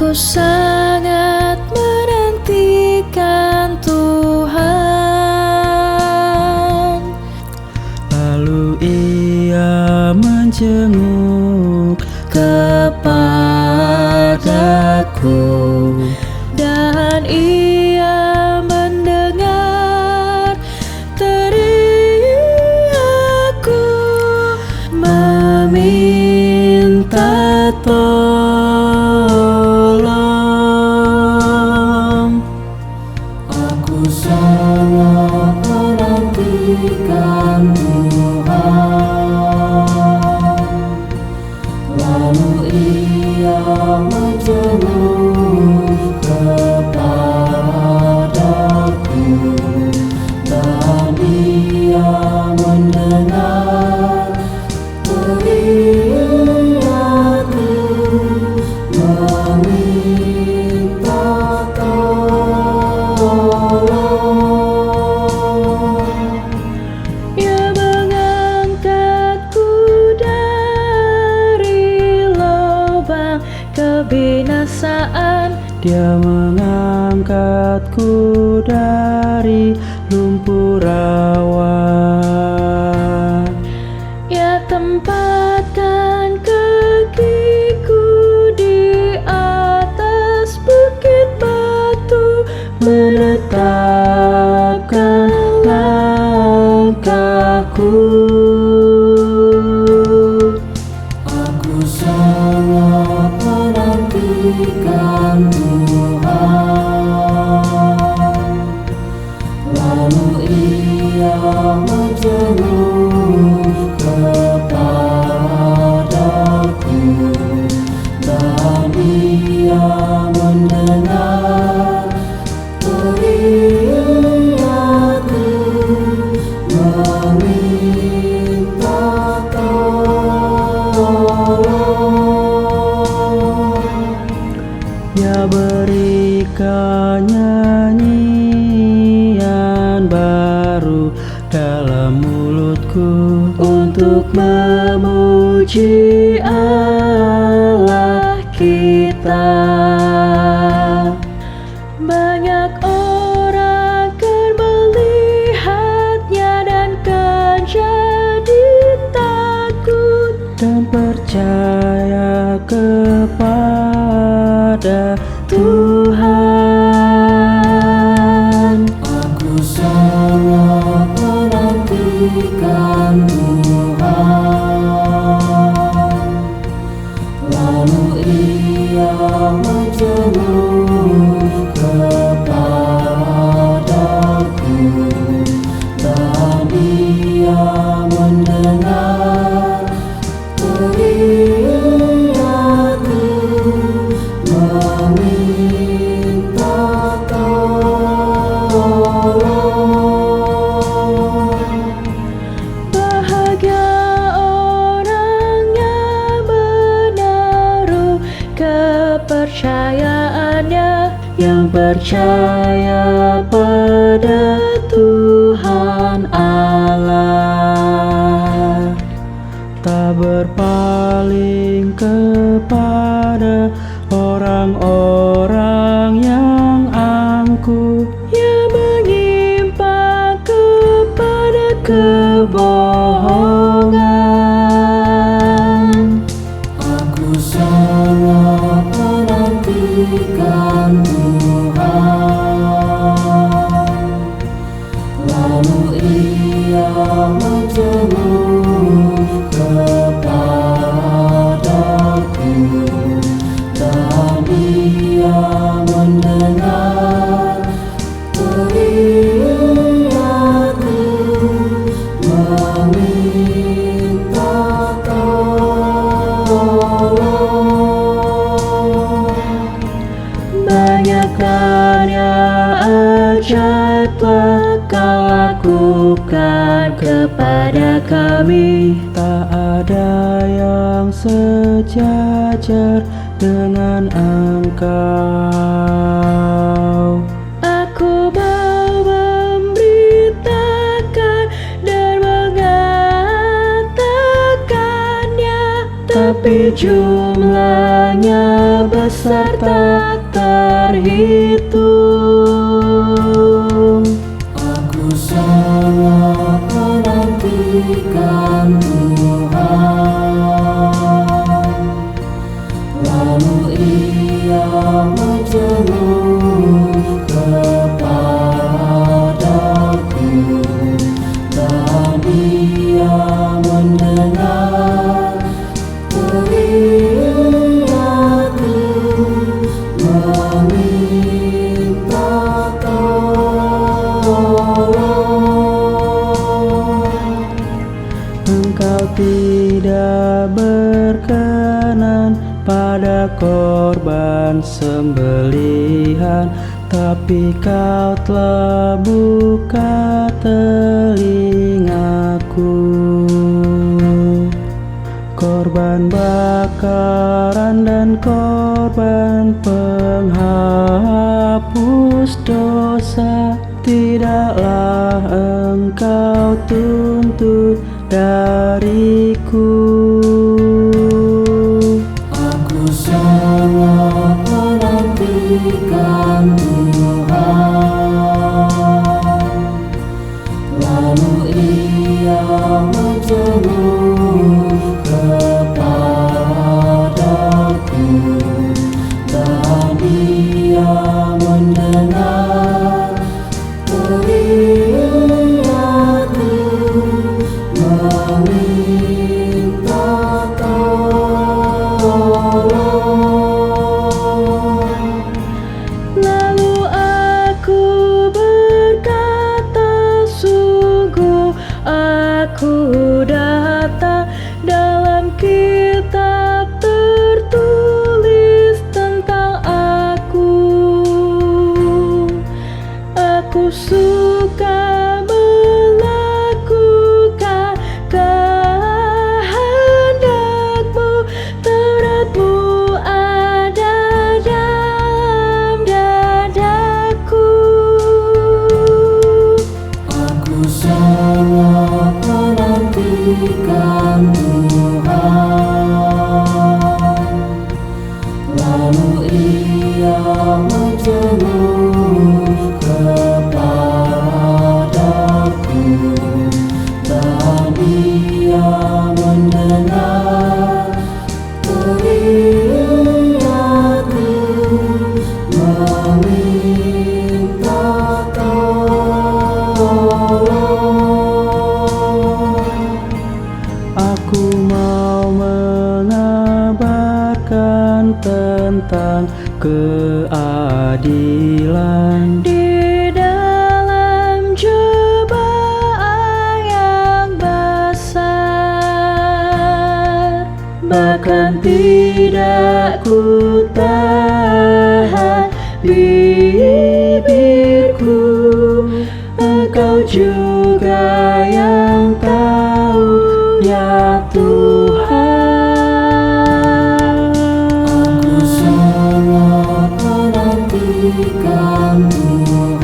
Aku sangat menantikan Tuhan. Lalu Ia menjenguk kepadaku, Dan Ia mendengar teriakku, meminta tolong. aku sangat menantikan Tuhan. Lalu Ia menjenguk kepadaku, dan Ia mendengar teriakku, meminta tolong. Ia mengangkatku dari lubang kebinasaan. Dia mengangkatku dari lumpur rawa. Ia tempatkan kakiku di atas bukit batu, Menetapkan langkahku. Aku sangat menantikan Tuhan. Lalu Ia menjenguk kepadaku, dan Ia mendengar teriakku, meminta tolong. Ia berikan nyanyian baru dalam mulutku untuk memuji Allah kita. Banyak orang akan melihatnya dan kan jadi takut, Dan percaya kepada Tuhan. Aku sangat menantikan Tuhan. Lalu Ia menjenguk kepadaku, dan Ia mendengar teriakku, meminta tolong. bahagia orang yang menaruh kepercayaannya, Yang percaya pada Tuhan Allah, tak berpaling kepada orang-orang yang angkuh, yang menyimpang kepada kebohongan. Aku sangat menantikan Tuhan. Lalu Ia menjenguk kepadaku, dan Ia mendengar teriakku, meminta tolong. Banyak karya ajaib telah Kau lakukan kepada kami. Tak ada yang sejajar dengan Engkau. Aku mau memberitakan dan mengatakannya, tapi jumlahnya besar tak terhitung. Aku sangat menantikan Tuhan, lalu Ia menjenguk kepadaku, dan Ia mendengar teriakku, meminta tolong. Engkau tidak berkenan pada korban sembelihan, tapi Kau telah buka telingaku. Korban bakaran dan korban penghapus dosa tidaklah Engkau tuntut dariku. Aku sangat menantikan Tuhan, lalu Ia menjenguk kepadaku, dan Ia mendengar teriakku, meminta tolong. Lalu aku berkata, sungguh aku datang. Dalam kitab tertulis tentang aku. Aku suka melakukan kehendak-Mu, Taurat-Mu ada dalam dadaku. Aku sangat menantikan Tuhan, lalu Ia menjenguk kepadaku, dan Ia mendengar teriakku, meminta tolong. Aku mau mengabarkan tentang keadilan Di dalam cobaan yang besar, bahkan tidak ku tahan bibirku. Engkau juga yang tahu, ya Tuhan. Aku sangat menantikan Tuhan,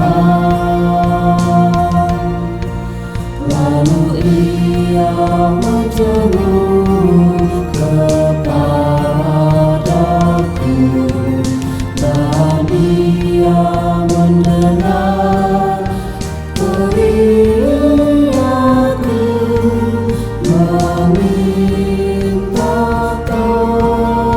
lalu Ia menjenguk kepadaku, dan Ia mendengar teriakku, meminta tolong.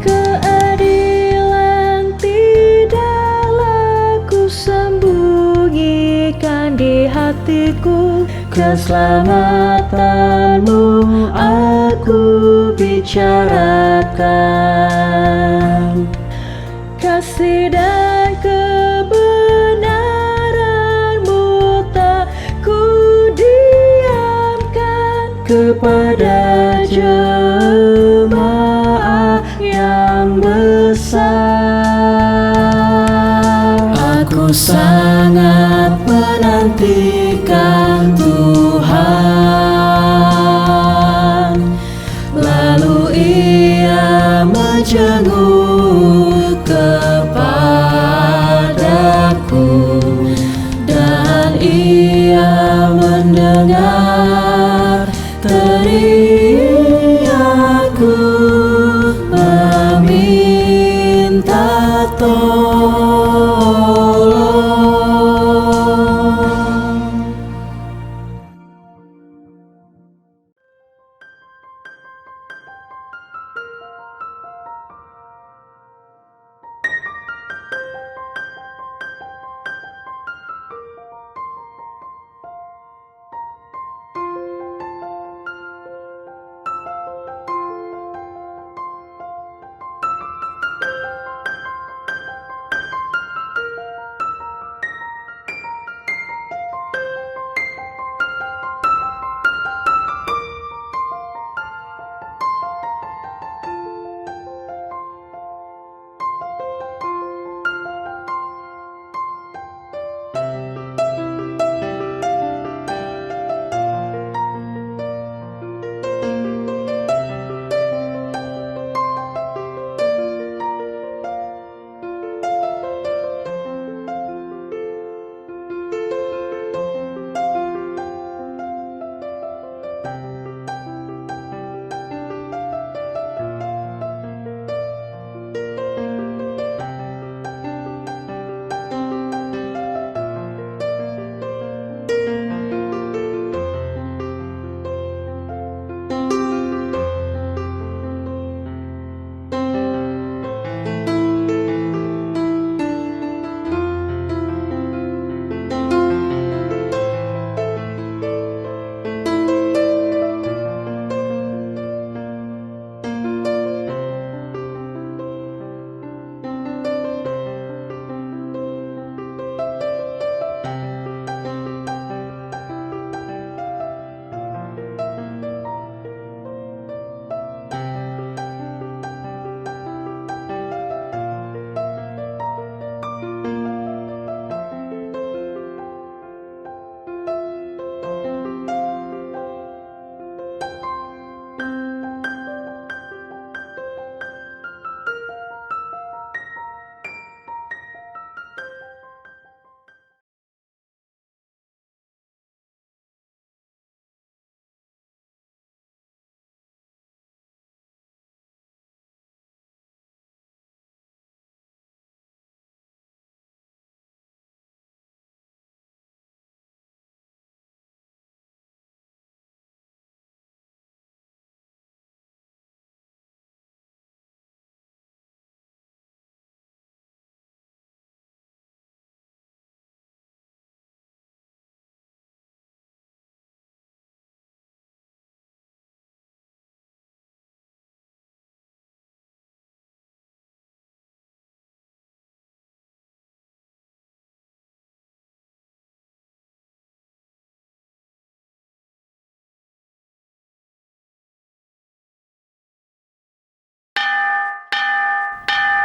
keadilan tidaklah ku sembunyikan di hatiku. Keselamatan-Mu aku bicarakan, Kasih dan kebenaran-Mu tak ku diamkan. kepada jemaat yang besar. Aku sangat menantikan Tuhan, lalu Ia menjenguk kepadaku, dan Ia mendengar aku meminta tolong.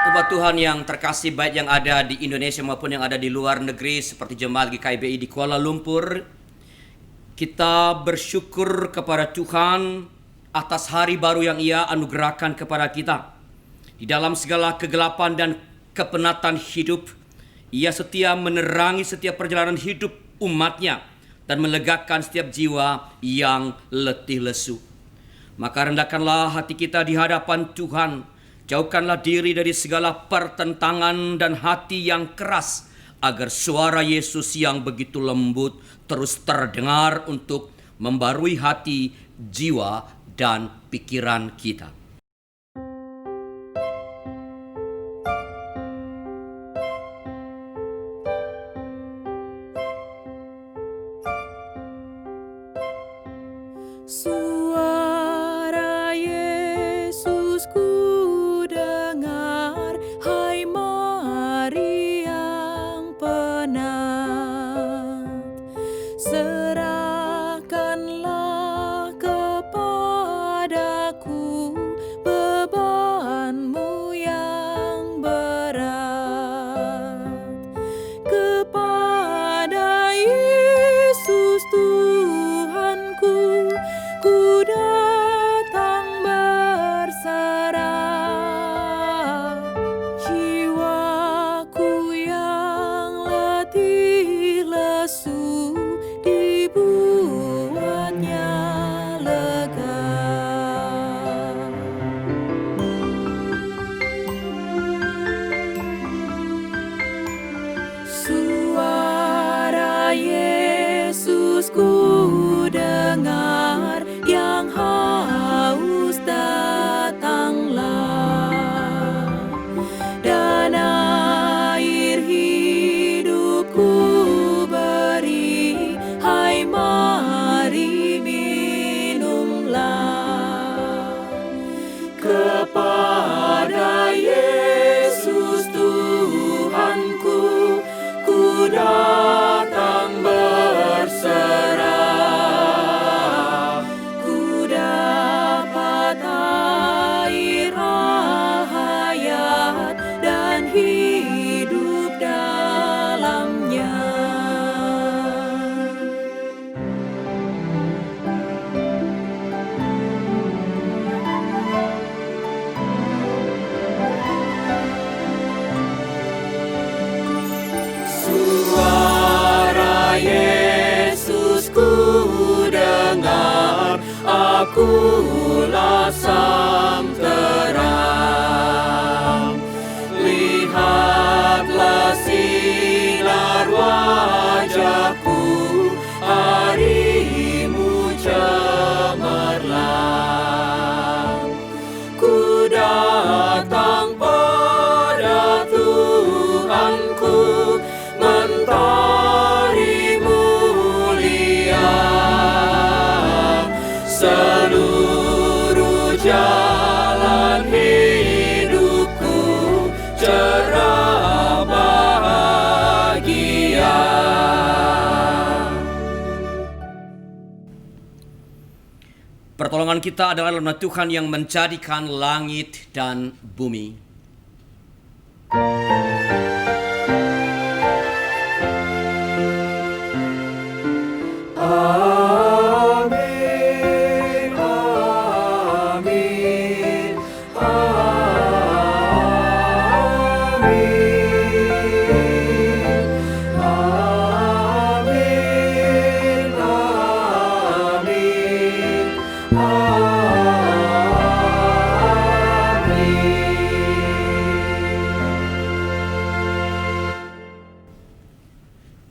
Umat Tuhan yang terkasih, baik yang ada di Indonesia maupun yang ada di luar negeri seperti jemaat GKIBI di Kuala Lumpur, kita bersyukur kepada Tuhan atas hari baru yang Ia anugerahkan kepada kita. Di dalam segala kegelapan dan kepenatan hidup, Ia setia menerangi setiap perjalanan hidup umatnya dan melegakan setiap jiwa yang letih lesu. Maka rendahkanlah hati kita di hadapan Tuhan. Jauhkanlah diri dari segala pertentangan dan hati yang keras, agar suara Yesus yang begitu lembut terus terdengar untuk membarui hati, jiwa, dan pikiran kita. Suara Yesus ku dengar, hai mari yang penat, serahkanlah kepadaku itulah sang terang. Lihatlah sinar wajahku, harimu cemerlang. Ku datang pada Tuhanku, mentari mulia. Seluruh jalan hidupku cerah bahagia. Pertolongan kita adalah dalam nama Tuhan yang menjadikan langit dan bumi. Amin, amin, amin, amin, amin,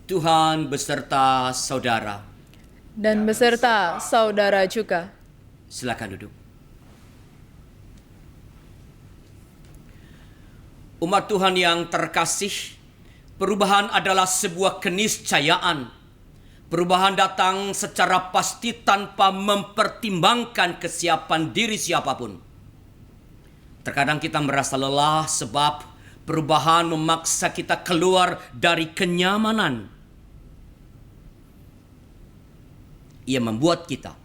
Tuhan beserta saudara. dan beserta saudara juga. Silakan duduk. Umat Tuhan yang terkasih, perubahan adalah sebuah keniscayaan. Perubahan datang secara pasti tanpa mempertimbangkan kesiapan diri siapapun. Terkadang kita merasa lelah sebab perubahan memaksa kita keluar dari kenyamanan. Ia membuat kita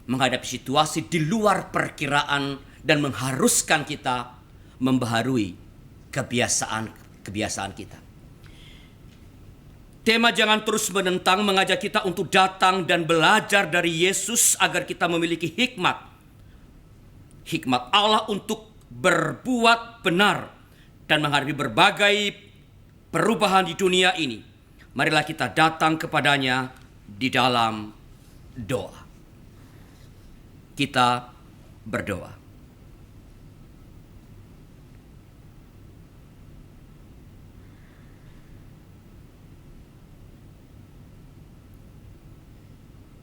menghadapi situasi di luar perkiraan dan mengharuskan kita membaharui kebiasaan kita. Tema Jangan Terus Menentang mengajak kita untuk datang dan belajar dari Yesus agar kita memiliki hikmat Allah untuk berbuat benar dan menghadapi berbagai perubahan di dunia ini. Marilah kita datang kepadanya di dalam doa. Kita berdoa.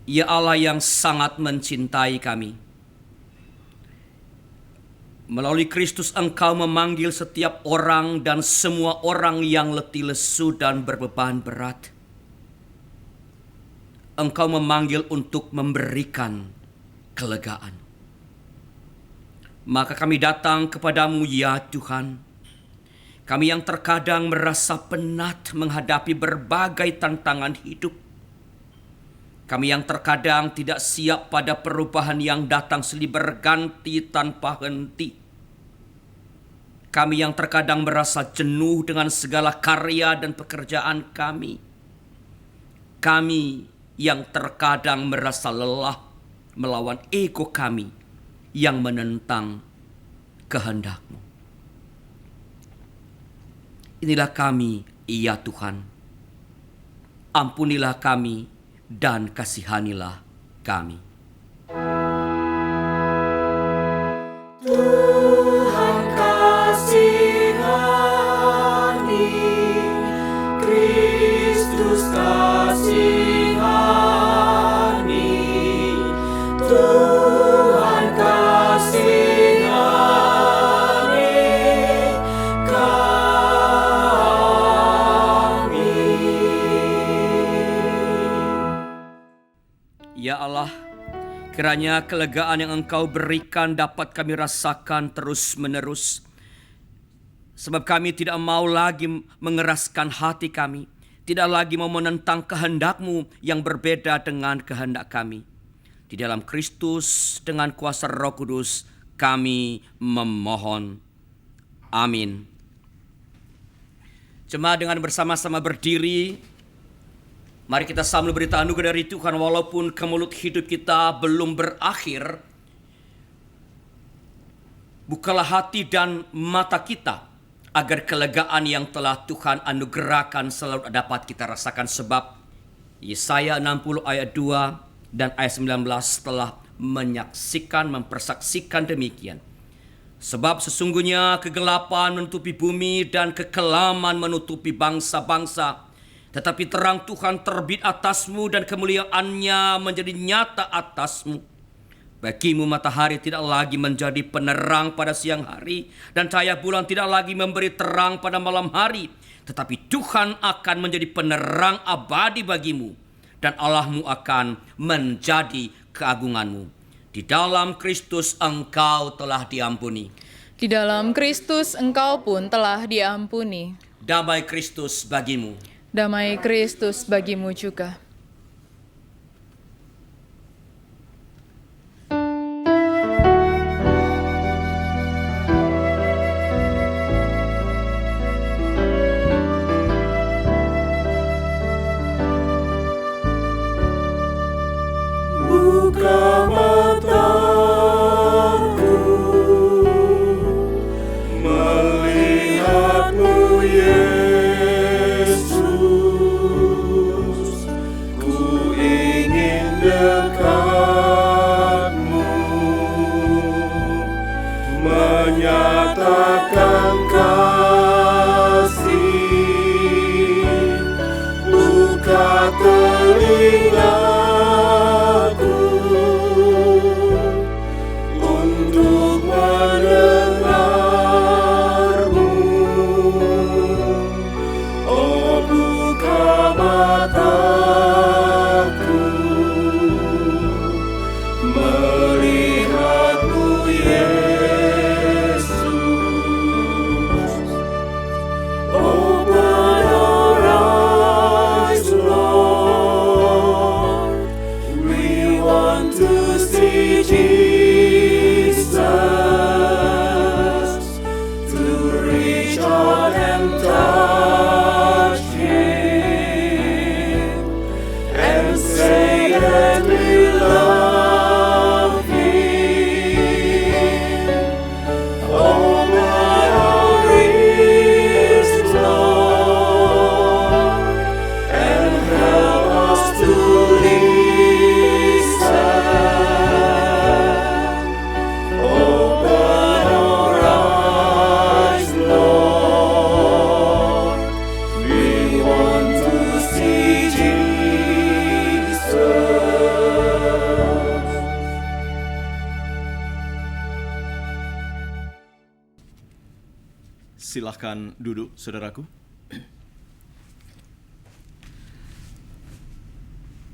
Ya Allah yang sangat mencintai kami, melalui Kristus Engkau memanggil setiap orang dan semua orang yang letih lesu dan berbeban berat. Engkau memanggil untuk memberikan kelegaan. Maka kami datang kepadamu ya Tuhan. Kami yang terkadang merasa penat menghadapi berbagai tantangan hidup. Kami yang terkadang tidak siap pada perubahan yang datang silih berganti tanpa henti. Kami yang terkadang merasa jenuh dengan segala karya dan pekerjaan kami. Kami yang terkadang merasa lelah melawan ego kami yang menentang kehendak-Mu. Inilah kami, ya Tuhan. Ampunilah kami dan kasihanilah kami. Tuhan kasihani, Kristus kasihani, Tuhan kasihani kami. Ya Allah, kiranya kelegaan yang Engkau berikan dapat kami rasakan terus-menerus. Sebab kami tidak mau lagi mengeraskan hati kami. Tidak lagi mau menentang kehendak-Mu yang berbeda dengan kehendak kami. Di dalam Kristus dengan kuasa Roh Kudus kami memohon. Amin. Jemaat dengan bersama-sama berdiri. Mari kita sambil berita anugerah dari Tuhan walaupun kemelut hidup kita belum berakhir. Bukalah hati dan mata kita agar kelegaan yang telah Tuhan anugerahkan selalu dapat kita rasakan sebab Yesaya 60 ayat 2 dan ayat 19 telah mempersaksikan demikian. Sebab sesungguhnya kegelapan menutupi bumi dan kekelaman menutupi bangsa-bangsa. Tetapi terang Tuhan terbit atasmu dan kemuliaannya menjadi nyata atasmu. Bagimu matahari tidak lagi menjadi penerang pada siang hari, dan cahaya bulan tidak lagi memberi terang pada malam hari. Tetapi Tuhan akan menjadi penerang abadi bagimu, dan Allahmu akan menjadi keagunganmu. Di dalam Kristus engkau telah diampuni. Di dalam Kristus engkau pun telah diampuni. Damai Kristus bagimu. Damai Kristus bagimu juga. Buka mataku, melihatmu Yesus. Ku ingin dekatmu, menyatakan kasih. Buka telinga untuk mendengarmu. Oh, buka mataku, melihatmu Yesus. Open our eyes, Lord. We want to see Jesus, to reach out and touch Him, and say that we love Him. Open our ears, Lord, and help us to listen. Open our eyes, Lord. We want to see Jesus. Silahkan duduk, saudaraku.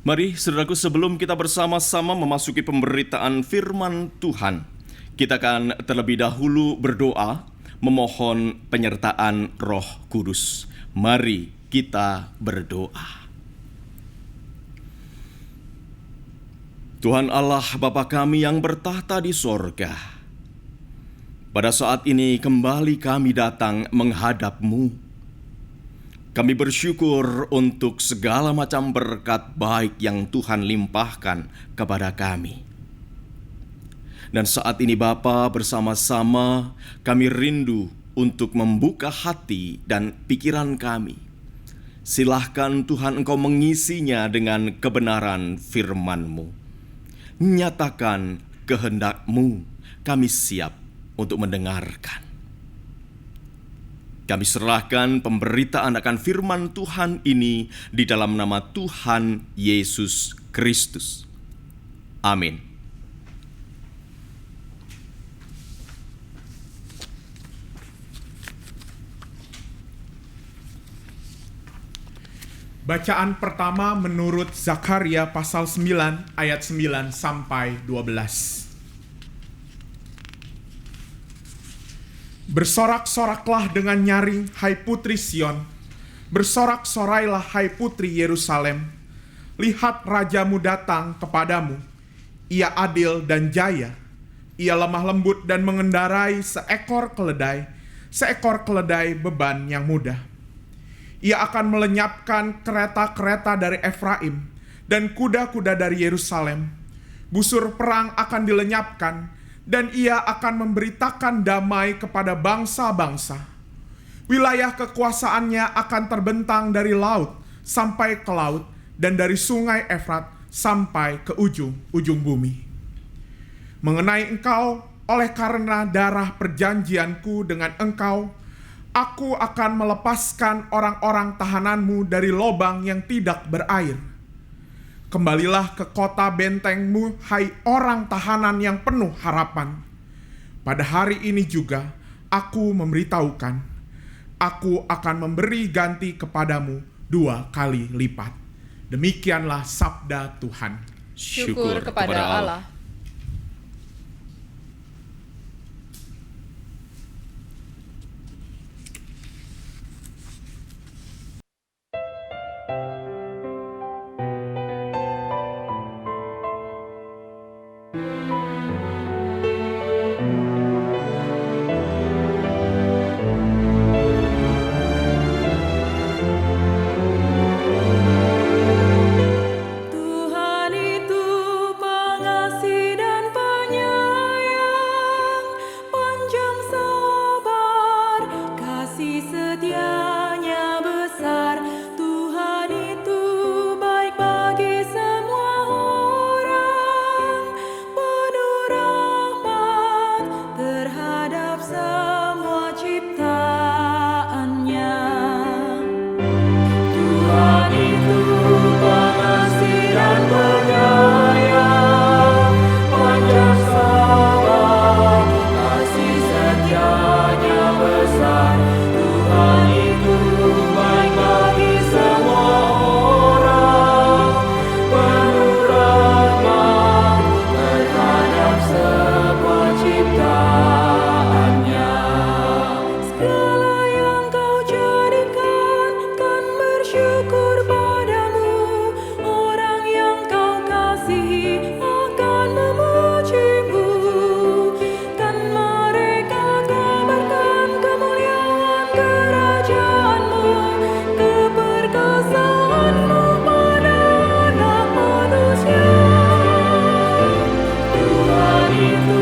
Mari, saudaraku, sebelum kita bersama-sama memasuki pemberitaan firman Tuhan, kita akan terlebih dahulu berdoa, memohon penyertaan Roh Kudus. Mari kita berdoa. Tuhan Allah Bapa kami yang bertahta di sorga, pada saat ini kembali kami datang menghadap-Mu. Kami bersyukur untuk segala macam berkat baik yang Tuhan limpahkan kepada kami. Dan saat ini Bapa, bersama-sama kami rindu untuk membuka hati dan pikiran kami. Silahkan Tuhan Engkau mengisinya dengan kebenaran firman-Mu. Nyatakan kehendak-Mu, kami siap untuk mendengarkan. Kami serahkan pemberitaan akan firman Tuhan ini di dalam nama Tuhan Yesus Kristus. Amin. Bacaan pertama menurut Zakaria pasal 9 ayat 9 sampai 12. Bersorak-soraklah dengan nyaring, hai putri Sion. Bersorak-sorailah, hai putri Yerusalem. Lihat rajamu datang kepadamu. Ia adil dan jaya. Ia lemah lembut dan mengendarai seekor keledai beban yang mudah. Ia akan melenyapkan kereta-kereta dari Efraim dan kuda-kuda dari Yerusalem. Busur perang akan dilenyapkan, dan ia akan memberitakan damai kepada bangsa-bangsa. Wilayah kekuasaannya akan terbentang dari laut sampai ke laut, dan dari sungai Efrat sampai ke ujung-ujung bumi. Mengenai engkau, oleh karena darah perjanjianku dengan engkau, aku akan melepaskan orang-orang tahananmu dari lobang yang tidak berair. Kembalilah ke kota bentengmu, hai orang tahanan yang penuh harapan. Pada hari ini juga, aku memberitahukan, aku akan memberi ganti kepadamu 2 kali lipat. Demikianlah sabda Tuhan. Syukur kepada Allah. Tuhan itu pengasih dan penyayang, panjang sabar, kasih setianya besar. Tuhan itu baik bagi semua orang, penuh rahmat terhadap semua ciptaannya. Tuhan itu pengasih dan penyayang, panjang sabar, kasih setianya besar. Tuhan itu baik bagi semua orang, penuh rahmat terhadap semua ciptaannya. Segala yang kau jadikan kan bersyukur padamu. Orang yang kau kasihi akan memujimu. Kan mereka kabarkan kemuliaan kerajaanmu, keperkasaanmu pada anak manusia. Tuhan itu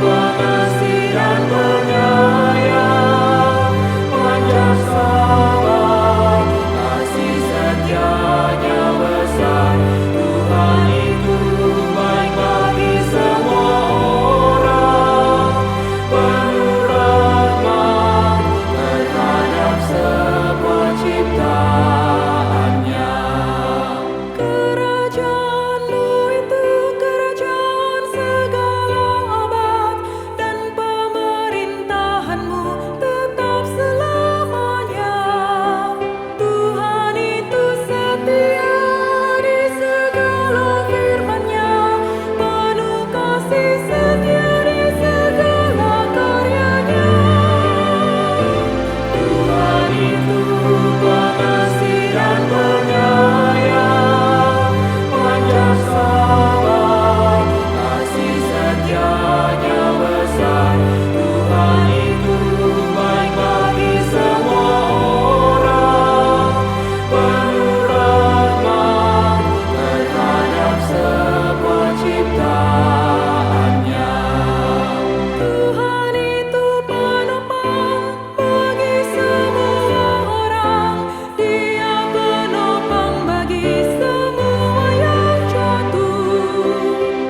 pengasih dan penyayang, panjang sabar, kasih setianya besar. Tuhan itu baik bagi semua orang, penuh rahmat terhadap semua ciptaannya. Kerajaanmu itu kerajaan segala abad, dan pemerintahanmu tetap selamanya. Tuhan itu setia di segala firman-Nya, penuh kasih setia di segala karya-Nya. Tuhan itu pengasih dan penyayang, panjang sabar, kasih setianya besar. Tuhan itu baik bagi semua orang, penuh rahmat terhadap semua ciptaannya. Tuhan itu penopang bagi semua orang, Dia penopang bagi semua yang jatuh.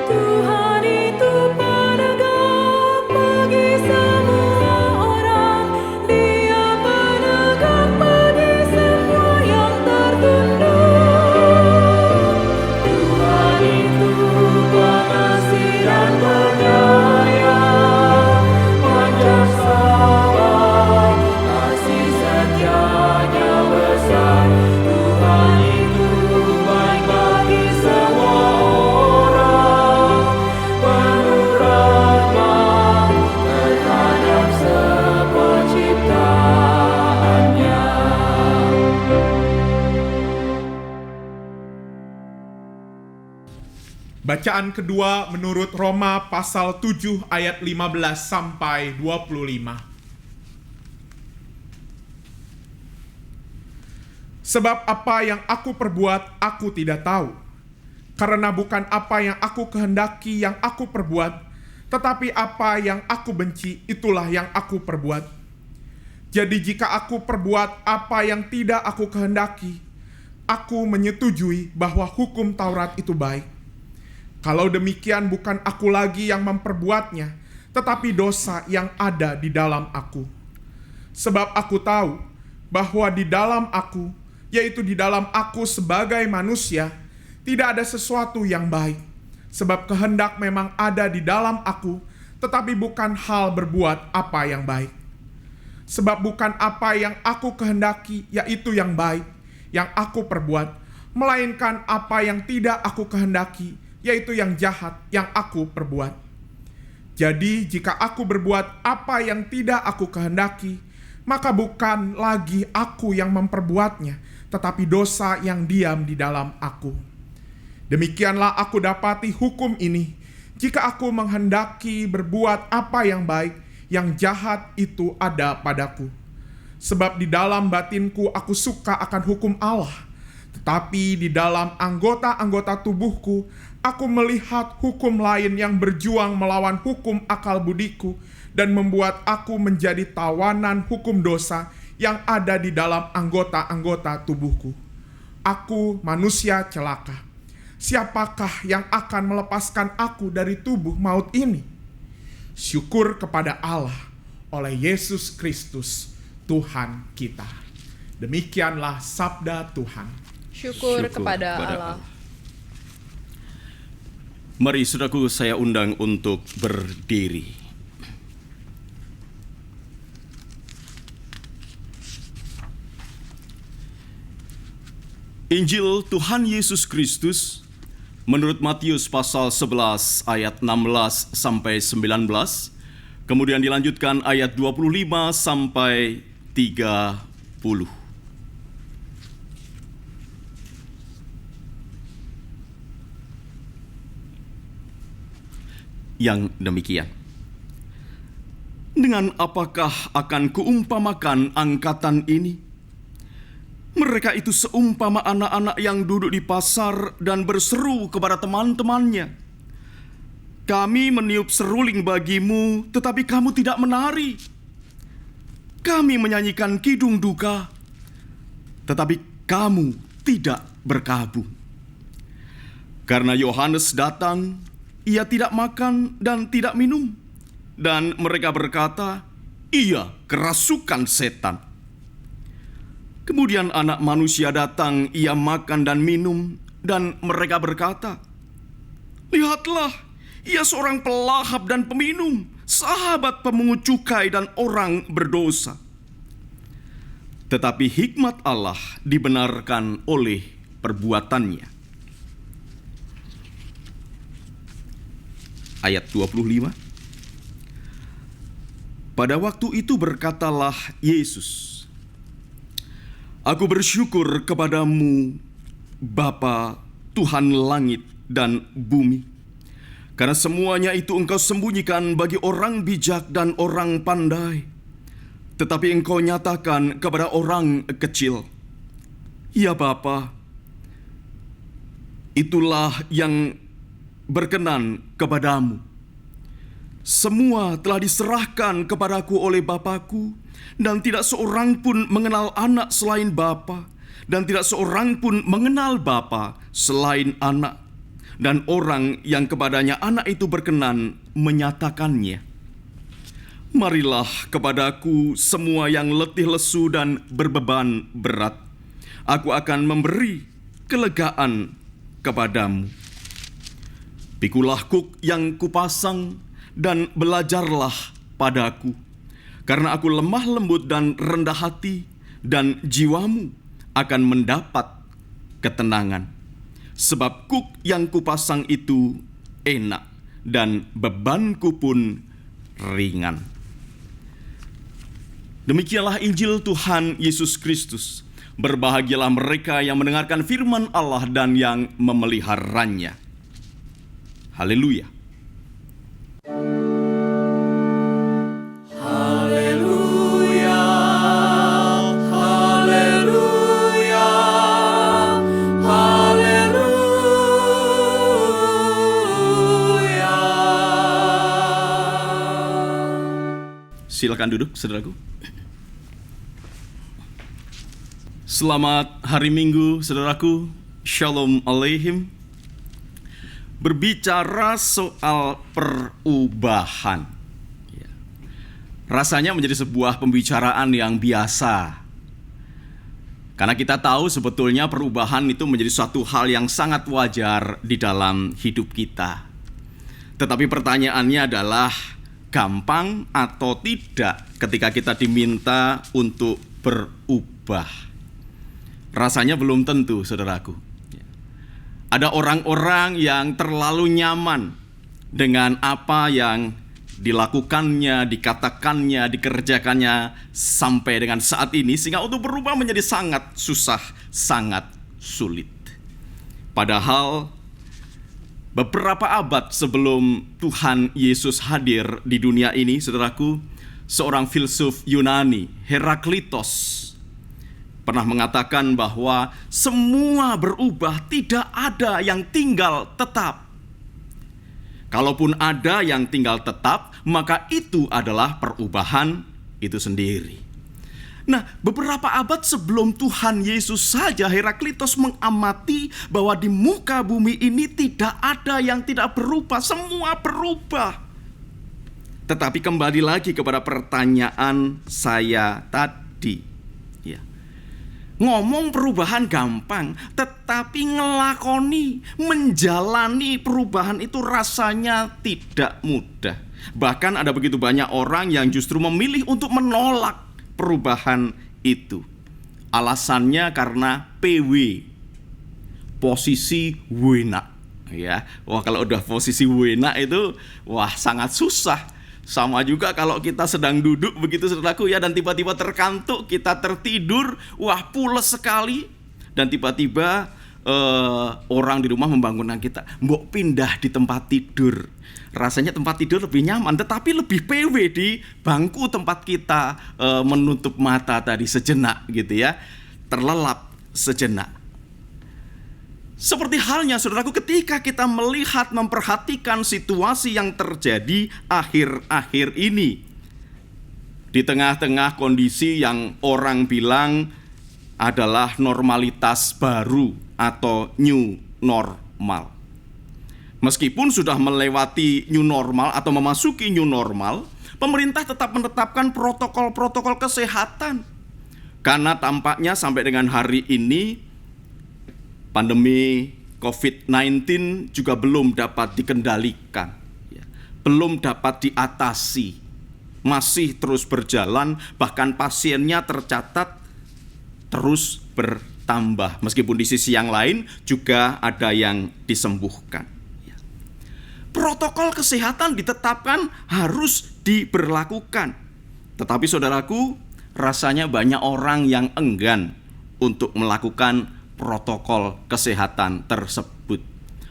Tuhan itu penegak bagi semua orang, Dia penegak bagi semua yang tertunduk. Tuhan itu pengasih dan penyayang, panjang sabar, kasih setianya besar. Tuhan itu baik bagi semua orang, penuh rahmat terhadap semua ciptaannya. Bacaan kedua menurut Roma pasal 7 ayat 15 sampai 25. Sebab apa yang aku perbuat, aku tidak tahu. Karena bukan apa yang aku kehendaki yang aku perbuat, tetapi apa yang aku benci, itulah yang aku perbuat. Jadi jika aku perbuat apa yang tidak aku kehendaki, aku menyetujui bahwa hukum Taurat itu baik. Kalau demikian bukan aku lagi yang memperbuatnya, tetapi dosa yang ada di dalam aku. Sebab aku tahu bahwa di dalam aku, yaitu di dalam aku sebagai manusia, tidak ada sesuatu yang baik. Sebab kehendak memang ada di dalam aku, tetapi bukan hal berbuat apa yang baik. Sebab bukan apa yang aku kehendaki, yaitu yang baik, yang aku perbuat, melainkan apa yang tidak aku kehendaki, yaitu yang jahat yang aku perbuat. Jadi jika aku berbuat apa yang tidak aku kehendaki, maka bukan lagi aku yang memperbuatnya, tetapi dosa yang diam di dalam aku. Demikianlah aku dapati hukum ini, jika aku menghendaki berbuat apa yang baik, yang jahat itu ada padaku. Sebab di dalam batinku aku suka akan hukum Allah, tetapi di dalam anggota-anggota tubuhku, aku melihat hukum lain yang berjuang melawan hukum akal budiku dan membuat aku menjadi tawanan hukum dosa yang ada di dalam anggota-anggota tubuhku. Aku manusia celaka. Siapakah yang akan melepaskan aku dari tubuh maut ini? Syukur kepada Allah oleh Yesus Kristus, Tuhan kita. Demikianlah sabda Tuhan. Syukur kepada Allah. Mari saudaraku, saya undang untuk berdiri. Injil Tuhan Yesus Kristus menurut Matius pasal 11 ayat 16 sampai 19, kemudian dilanjutkan ayat 25 sampai 30. Yang demikian. Dengan apakah akan kuumpamakan angkatan ini? Mereka itu seumpama anak-anak yang duduk di pasar dan berseru kepada teman-temannya. Kami meniup seruling bagimu, tetapi kamu tidak menari. Kami menyanyikan kidung duka, tetapi kamu tidak berkabung. Karena Yohanes datang, ia tidak makan dan tidak minum. Dan mereka berkata, ia kerasukan setan. Kemudian anak manusia datang, ia makan dan minum. Dan mereka berkata, lihatlah, ia seorang pelahap dan peminum, sahabat pemungut cukai dan orang berdosa. Tetapi hikmat Allah dibenarkan oleh perbuatannya. Ayat 25. Pada waktu itu berkatalah Yesus, aku bersyukur kepadamu, Bapa, Tuhan langit dan bumi, karena semuanya itu Engkau sembunyikan bagi orang bijak dan orang pandai, tetapi Engkau nyatakan kepada orang kecil. Ya Bapa, itulah yang berkenan kepadamu. Semua telah diserahkan kepadaku oleh Bapa-Ku, dan tidak seorang pun mengenal anak selain Bapa, dan tidak seorang pun mengenal Bapa selain anak, dan orang yang kepadanya anak itu berkenan menyatakannya. Marilah kepadaku semua yang letih lesu dan berbeban berat, aku akan memberi kelegaan kepadamu. Pikulah kuk yang kupasang dan belajarlah padaku, karena aku lemah lembut dan rendah hati, dan jiwamu akan mendapat ketenangan. Sebab kuk yang kupasang itu enak, dan bebanku pun ringan. Demikianlah Injil Tuhan Yesus Kristus. Berbahagialah mereka yang mendengarkan firman Allah dan yang memeliharanya. Haleluya. Haleluya, haleluya, haleluya. Silakan duduk, saudaraku. Selamat hari Minggu, saudaraku. Shalom Aleichem. berbicara soal perubahan. Ya. Rasanya menjadi sebuah pembicaraan yang biasa. Karena kita tahu sebetulnya perubahan itu menjadi suatu hal yang sangat wajar di dalam hidup kita. Tetapi pertanyaannya adalah gampang atau tidak ketika kita diminta untuk berubah. Rasanya belum tentu, saudaraku. Ada orang-orang yang terlalu nyaman dengan apa yang dilakukannya, dikatakannya, dikerjakannya sampai dengan saat ini, sehingga untuk berubah menjadi sangat susah, sangat sulit. Padahal beberapa abad sebelum Tuhan Yesus hadir di dunia ini, saudaraku, seorang filsuf Yunani, Heraklitos, pernah mengatakan bahwa semua berubah, tidak ada yang tinggal tetap. Kalaupun ada yang tinggal tetap, maka itu adalah perubahan itu sendiri. Nah, beberapa abad sebelum Tuhan Yesus saja, Heraklitos mengamati bahwa di muka bumi ini tidak ada yang tidak berubah, semua berubah. Tetapi kembali lagi kepada pertanyaan saya tadi. Ngomong perubahan gampang, tetapi ngelakoni, menjalani perubahan itu rasanya tidak mudah. Bahkan ada begitu banyak orang yang justru memilih untuk menolak perubahan itu. Alasannya karena PW, posisi wena. Ya, wah kalau udah posisi wena itu, wah sangat susah. Sama juga kalau kita sedang duduk begitu, saudaraku, ya, dan tiba-tiba terkantuk, kita tertidur, wah pules sekali. Dan tiba-tiba orang di rumah membangunkan kita, mbok pindah di tempat tidur. Rasanya tempat tidur lebih nyaman, tetapi lebih PW di bangku tempat kita menutup mata tadi sejenak gitu ya, terlelap sejenak. Seperti halnya, saudaraku, ketika kita melihat, memperhatikan situasi yang terjadi akhir-akhir ini. Di tengah-tengah kondisi yang orang bilang adalah normalitas baru atau new normal. Meskipun sudah melewati new normal atau memasuki new normal, pemerintah tetap menetapkan protokol-protokol kesehatan. Karena tampaknya sampai dengan hari ini, pandemi COVID-19 juga belum dapat dikendalikan, belum dapat diatasi, masih terus berjalan, bahkan pasiennya tercatat terus bertambah. Meskipun di sisi yang lain juga ada yang disembuhkan. Protokol kesehatan ditetapkan harus diberlakukan. Tetapi saudaraku, rasanya banyak orang yang enggan untuk melakukan protokol kesehatan tersebut.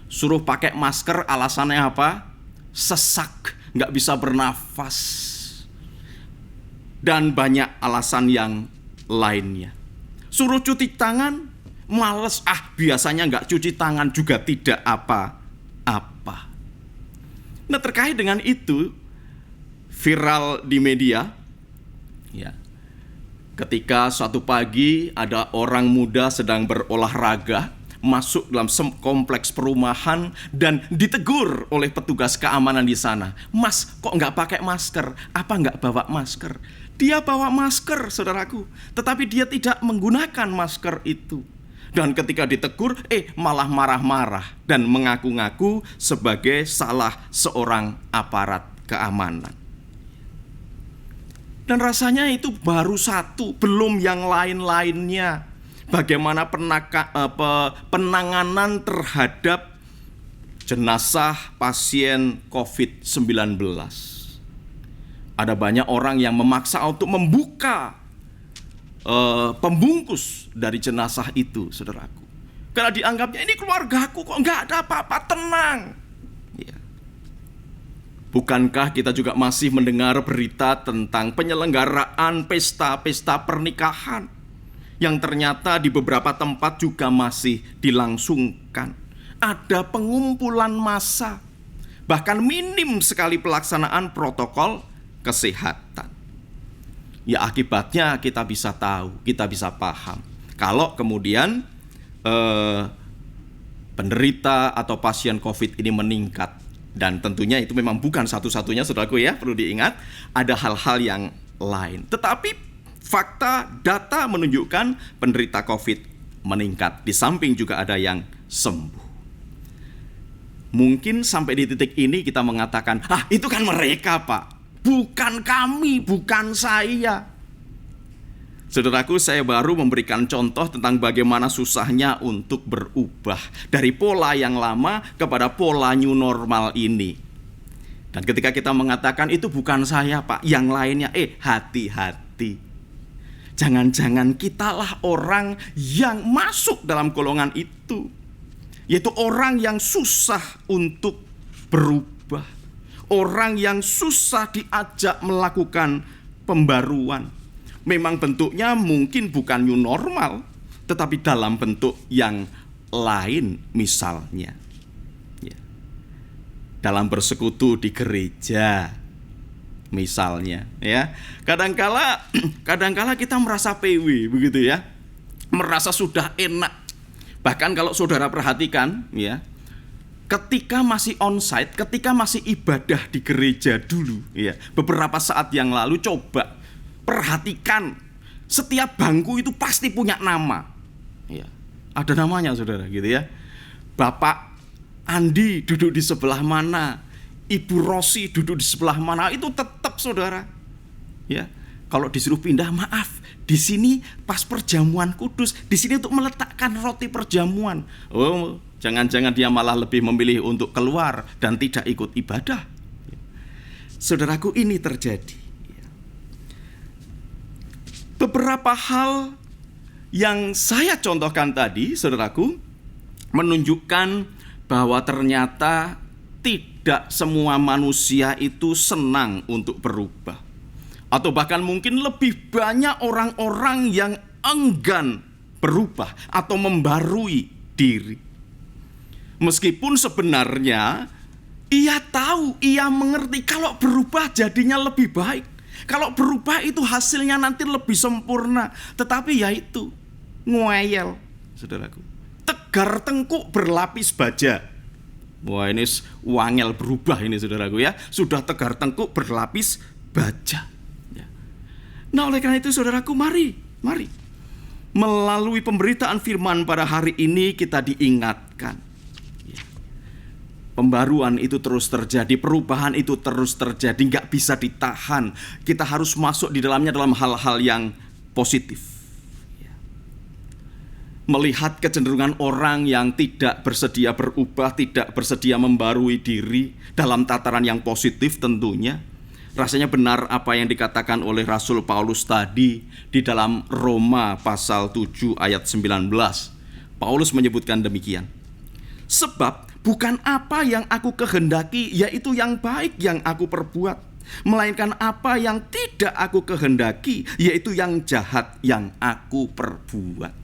Suruh pakai masker, alasannya apa? Sesak, nggak bisa bernafas, dan banyak alasan yang lainnya. Suruh cuci tangan, males, biasanya nggak cuci tangan juga tidak apa-apa. Nah, terkait dengan itu, viral di media, ya, ketika suatu pagi ada orang muda sedang berolahraga masuk dalam kompleks perumahan dan ditegur oleh petugas keamanan di sana. Mas, kok nggak pakai masker? Apa nggak bawa masker? Dia bawa masker, saudaraku, tetapi dia tidak menggunakan masker itu. Dan ketika ditegur, malah marah-marah dan mengaku-ngaku sebagai salah seorang aparat keamanan. Dan rasanya itu baru satu, belum yang lain-lainnya. Bagaimana penanganan terhadap jenazah pasien COVID-19. Ada banyak orang yang memaksa untuk membuka pembungkus dari jenazah itu, saudaraku. Karena dianggapnya ini keluargaku, kok nggak ada apa-apa, tenang. Ya. Bukankah kita juga masih mendengar berita tentang penyelenggaraan pesta-pesta pernikahan yang ternyata di beberapa tempat juga masih dilangsungkan. Ada pengumpulan massa, bahkan minim sekali pelaksanaan protokol kesehatan. Ya, akibatnya kita bisa tahu, kita bisa paham. Kalau kemudian penderita atau pasien COVID ini meningkat. Dan tentunya itu memang bukan satu-satunya, saudaraku ya, perlu diingat, ada hal-hal yang lain. Tetapi fakta, data menunjukkan penderita COVID meningkat. Di samping juga ada yang sembuh. Mungkin sampai di titik ini kita mengatakan, itu kan mereka Pak, bukan kami, bukan saya. Saudaraku, saya baru memberikan contoh tentang bagaimana susahnya untuk berubah dari pola yang lama kepada pola new normal ini. Dan ketika kita mengatakan itu bukan saya Pak, yang lainnya, hati-hati. Jangan-jangan kitalah orang yang masuk dalam golongan itu, yaitu orang yang susah untuk berubah, orang yang susah diajak melakukan pembaruan. Memang bentuknya mungkin bukan new normal, tetapi dalam bentuk yang lain, misalnya ya, dalam bersekutu di gereja misalnya ya. Kadangkala kita merasa PW begitu ya, merasa sudah enak. Bahkan kalau saudara perhatikan ya, ketika masih onsite, ketika masih ibadah di gereja dulu ya, beberapa saat yang lalu, coba perhatikan, setiap bangku itu pasti punya nama ya. Ada namanya saudara gitu ya. Bapak Andi duduk di sebelah mana, Ibu Rosi duduk di sebelah mana, itu tetap saudara ya. Kalau disuruh pindah, maaf, di sini pas perjamuan kudus, di sini untuk meletakkan roti perjamuan. Oh, jangan-jangan dia malah lebih memilih untuk keluar dan tidak ikut ibadah. Saudaraku, ini terjadi. Beberapa hal yang saya contohkan tadi, saudaraku, menunjukkan bahwa ternyata tidak semua manusia itu senang untuk berubah. Atau bahkan mungkin lebih banyak orang-orang yang enggan berubah atau membarui diri. Meskipun sebenarnya ia tahu, ia mengerti kalau berubah jadinya lebih baik. Kalau berubah itu hasilnya nanti lebih sempurna. Tetapi ya itu, ngoyel, saudaraku. Tegar tengkuk berlapis baja. Wah, ini wangel berubah ini saudaraku ya. Sudah tegar tengkuk berlapis baja. Nah, oleh karena itu saudaraku, mari melalui pemberitaan firman pada hari ini kita diingatkan. Pembaruan itu terus terjadi, perubahan itu terus terjadi, gak bisa ditahan. Kita harus masuk di dalamnya dalam hal-hal yang positif. Melihat kecenderungan orang yang tidak bersedia berubah, tidak bersedia membarui diri dalam tataran yang positif tentunya. Rasanya benar apa yang dikatakan oleh Rasul Paulus tadi di dalam Roma pasal 7 ayat 19. Paulus menyebutkan demikian. Sebab bukan apa yang aku kehendaki, yaitu yang baik yang aku perbuat, melainkan apa yang tidak aku kehendaki, yaitu yang jahat yang aku perbuat.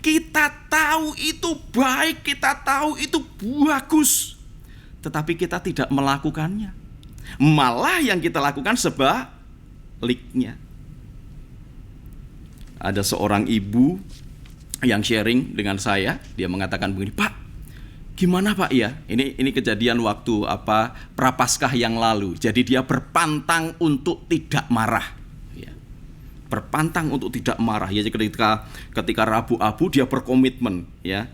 Kita tahu itu baik, kita tahu itu bagus, tetapi kita tidak melakukannya. Malah yang kita lakukan sebaliknya. Ada seorang ibu yang sharing dengan saya, dia mengatakan begini, Pak, gimana Pak ya? Ini kejadian waktu Prapaskah yang lalu. Jadi dia berpantang untuk tidak marah. Ya. Berpantang untuk tidak marah. Ya, ketika Rabu Abu dia berkomitmen, ya,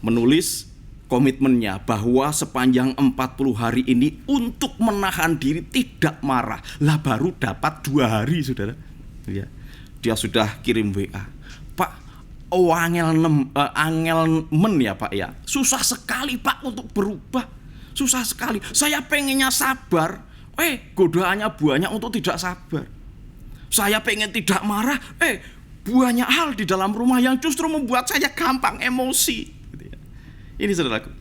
menulis komitmennya bahwa sepanjang 40 hari ini untuk menahan diri tidak marah. Lah baru dapat 2 hari saudara. Ya. Dia sudah kirim WA, Pak, angel men ya Pak ya. Susah sekali Pak untuk berubah. Susah sekali. Saya pengennya sabar. Godaannya banyak untuk tidak sabar. Saya pengen tidak marah. Banyak hal di dalam rumah yang justru membuat saya gampang emosi. Ini saudaraku.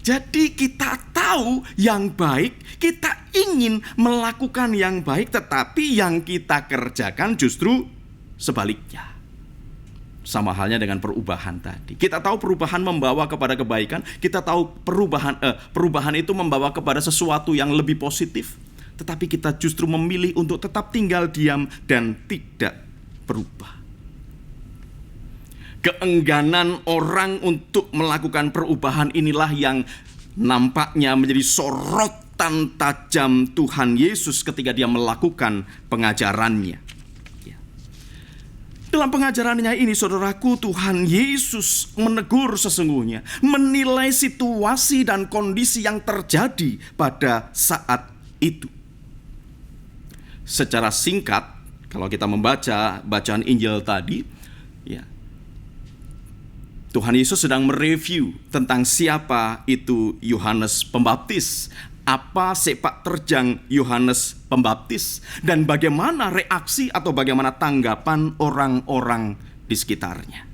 Jadi kita tahu yang baik, kita ingin melakukan yang baik, tetapi yang kita kerjakan justru sebaliknya. Sama halnya dengan perubahan tadi. Kita tahu perubahan membawa kepada kebaikan, kita tahu perubahan itu membawa kepada sesuatu yang lebih positif, tetapi kita justru memilih untuk tetap tinggal diam dan tidak berubah. Keengganan orang untuk melakukan perubahan inilah yang nampaknya menjadi sorotan tajam Tuhan Yesus ketika dia melakukan pengajarannya. Dalam pengajarannya ini, saudaraku, Tuhan Yesus menegur sesungguhnya, menilai situasi dan kondisi yang terjadi pada saat itu. Secara singkat, kalau kita membaca bacaan Injil tadi, ya, Tuhan Yesus sedang mereview tentang siapa itu Yohanes Pembaptis, apa sepak terjang Yohanes Pembaptis, dan bagaimana reaksi atau bagaimana tanggapan orang-orang di sekitarnya.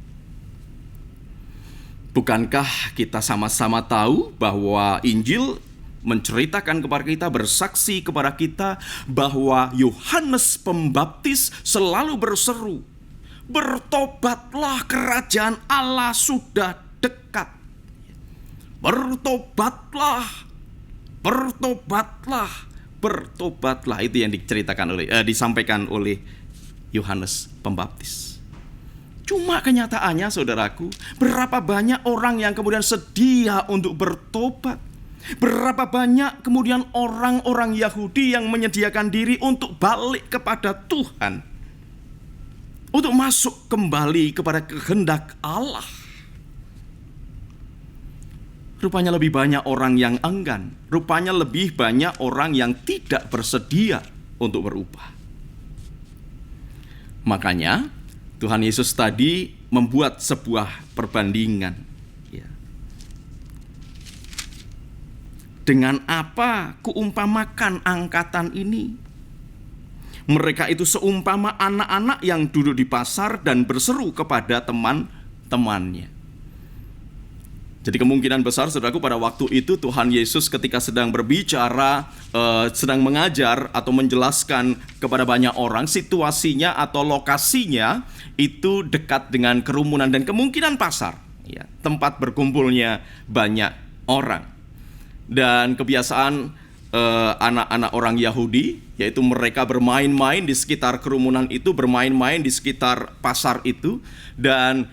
Bukankah kita sama-sama tahu bahwa Injil menceritakan kepada kita, bersaksi kepada kita bahwa Yohanes Pembaptis selalu berseru, "Bertobatlah, kerajaan Allah sudah dekat. Bertobatlah, bertobatlah, bertobatlah." Itu yang disampaikan oleh Yohanes Pembaptis. Cuma kenyataannya, saudaraku, berapa banyak orang yang kemudian sedia untuk bertobat? Berapa banyak kemudian orang-orang Yahudi yang menyediakan diri untuk balik kepada Tuhan, untuk masuk kembali kepada kehendak Allah? Rupanya lebih banyak orang yang enggan. Rupanya lebih banyak orang yang tidak bersedia untuk berubah. Makanya Tuhan Yesus tadi membuat sebuah perbandingan. Ya. Dengan apa kuumpamakan angkatan ini? Mereka itu seumpama anak-anak yang duduk di pasar dan berseru kepada teman-temannya. Jadi kemungkinan besar, saudaraku, pada waktu itu Tuhan Yesus ketika sedang berbicara, sedang mengajar atau menjelaskan kepada banyak orang, situasinya atau lokasinya itu dekat dengan kerumunan dan kemungkinan pasar, ya, tempat berkumpulnya banyak orang. Dan kebiasaan anak-anak orang Yahudi, yaitu mereka bermain-main di sekitar kerumunan itu, bermain-main di sekitar pasar itu, dan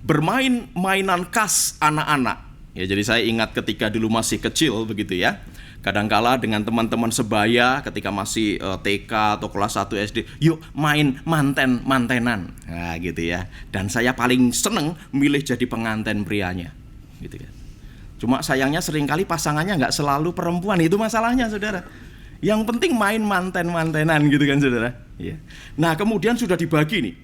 bermain mainan khas anak-anak. Ya, jadi saya ingat ketika dulu masih kecil begitu ya. Kadangkala dengan teman-teman sebaya ketika masih TK atau kelas 1 SD, yuk main mantenan. Nah, gitu ya. Dan saya paling seneng milih jadi pengantin prianya. Gitu kan. Cuma sayangnya seringkali pasangannya nggak selalu perempuan, itu masalahnya, saudara. Yang penting main mantenan gitu kan, saudara. Ya. Nah, kemudian sudah dibagi nih.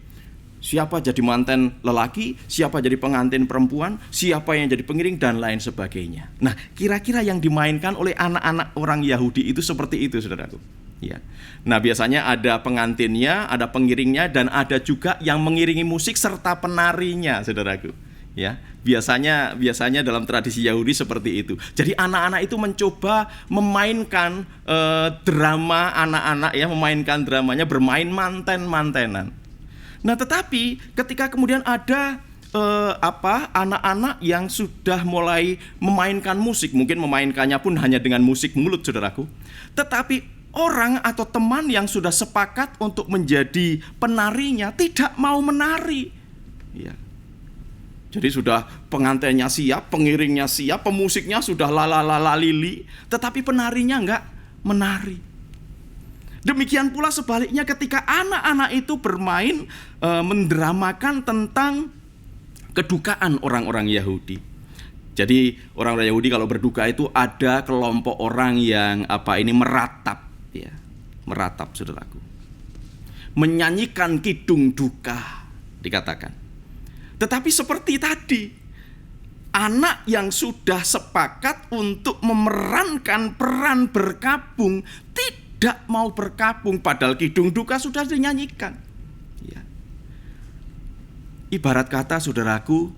Siapa jadi manten lelaki, siapa jadi pengantin perempuan, siapa yang jadi pengiring, dan lain sebagainya. Nah, kira-kira yang dimainkan oleh anak-anak orang Yahudi itu seperti itu, saudaraku. Ya. Nah, biasanya ada pengantinnya, ada pengiringnya, dan ada juga yang mengiringi musik serta penarinya, saudaraku. Ya, biasanya dalam tradisi Yahudi seperti itu. Jadi anak-anak itu mencoba memainkan drama anak-anak, ya, memainkan dramanya bermain mantenan. Nah, tetapi ketika kemudian ada anak-anak yang sudah mulai memainkan musik, mungkin memainkannya pun hanya dengan musik mulut, saudaraku. Tetapi orang atau teman yang sudah sepakat untuk menjadi penarinya tidak mau menari. Ya. Jadi sudah pengantinnya siap, pengiringnya siap, pemusiknya sudah lili, tetapi penarinya enggak menari. Demikian pula sebaliknya ketika anak-anak itu bermain mendramakan tentang kedukaan orang-orang Yahudi. Jadi orang-orang Yahudi kalau berduka itu ada kelompok orang yang meratap, ya, meratap, saudaraku. Menyanyikan kidung duka dikatakan. Tetapi seperti tadi, anak yang sudah sepakat untuk memerankan peran berkabung tidak mau berkabung, padahal kidung duka sudah dinyanyikan. Ya. Ibarat kata, saudaraku,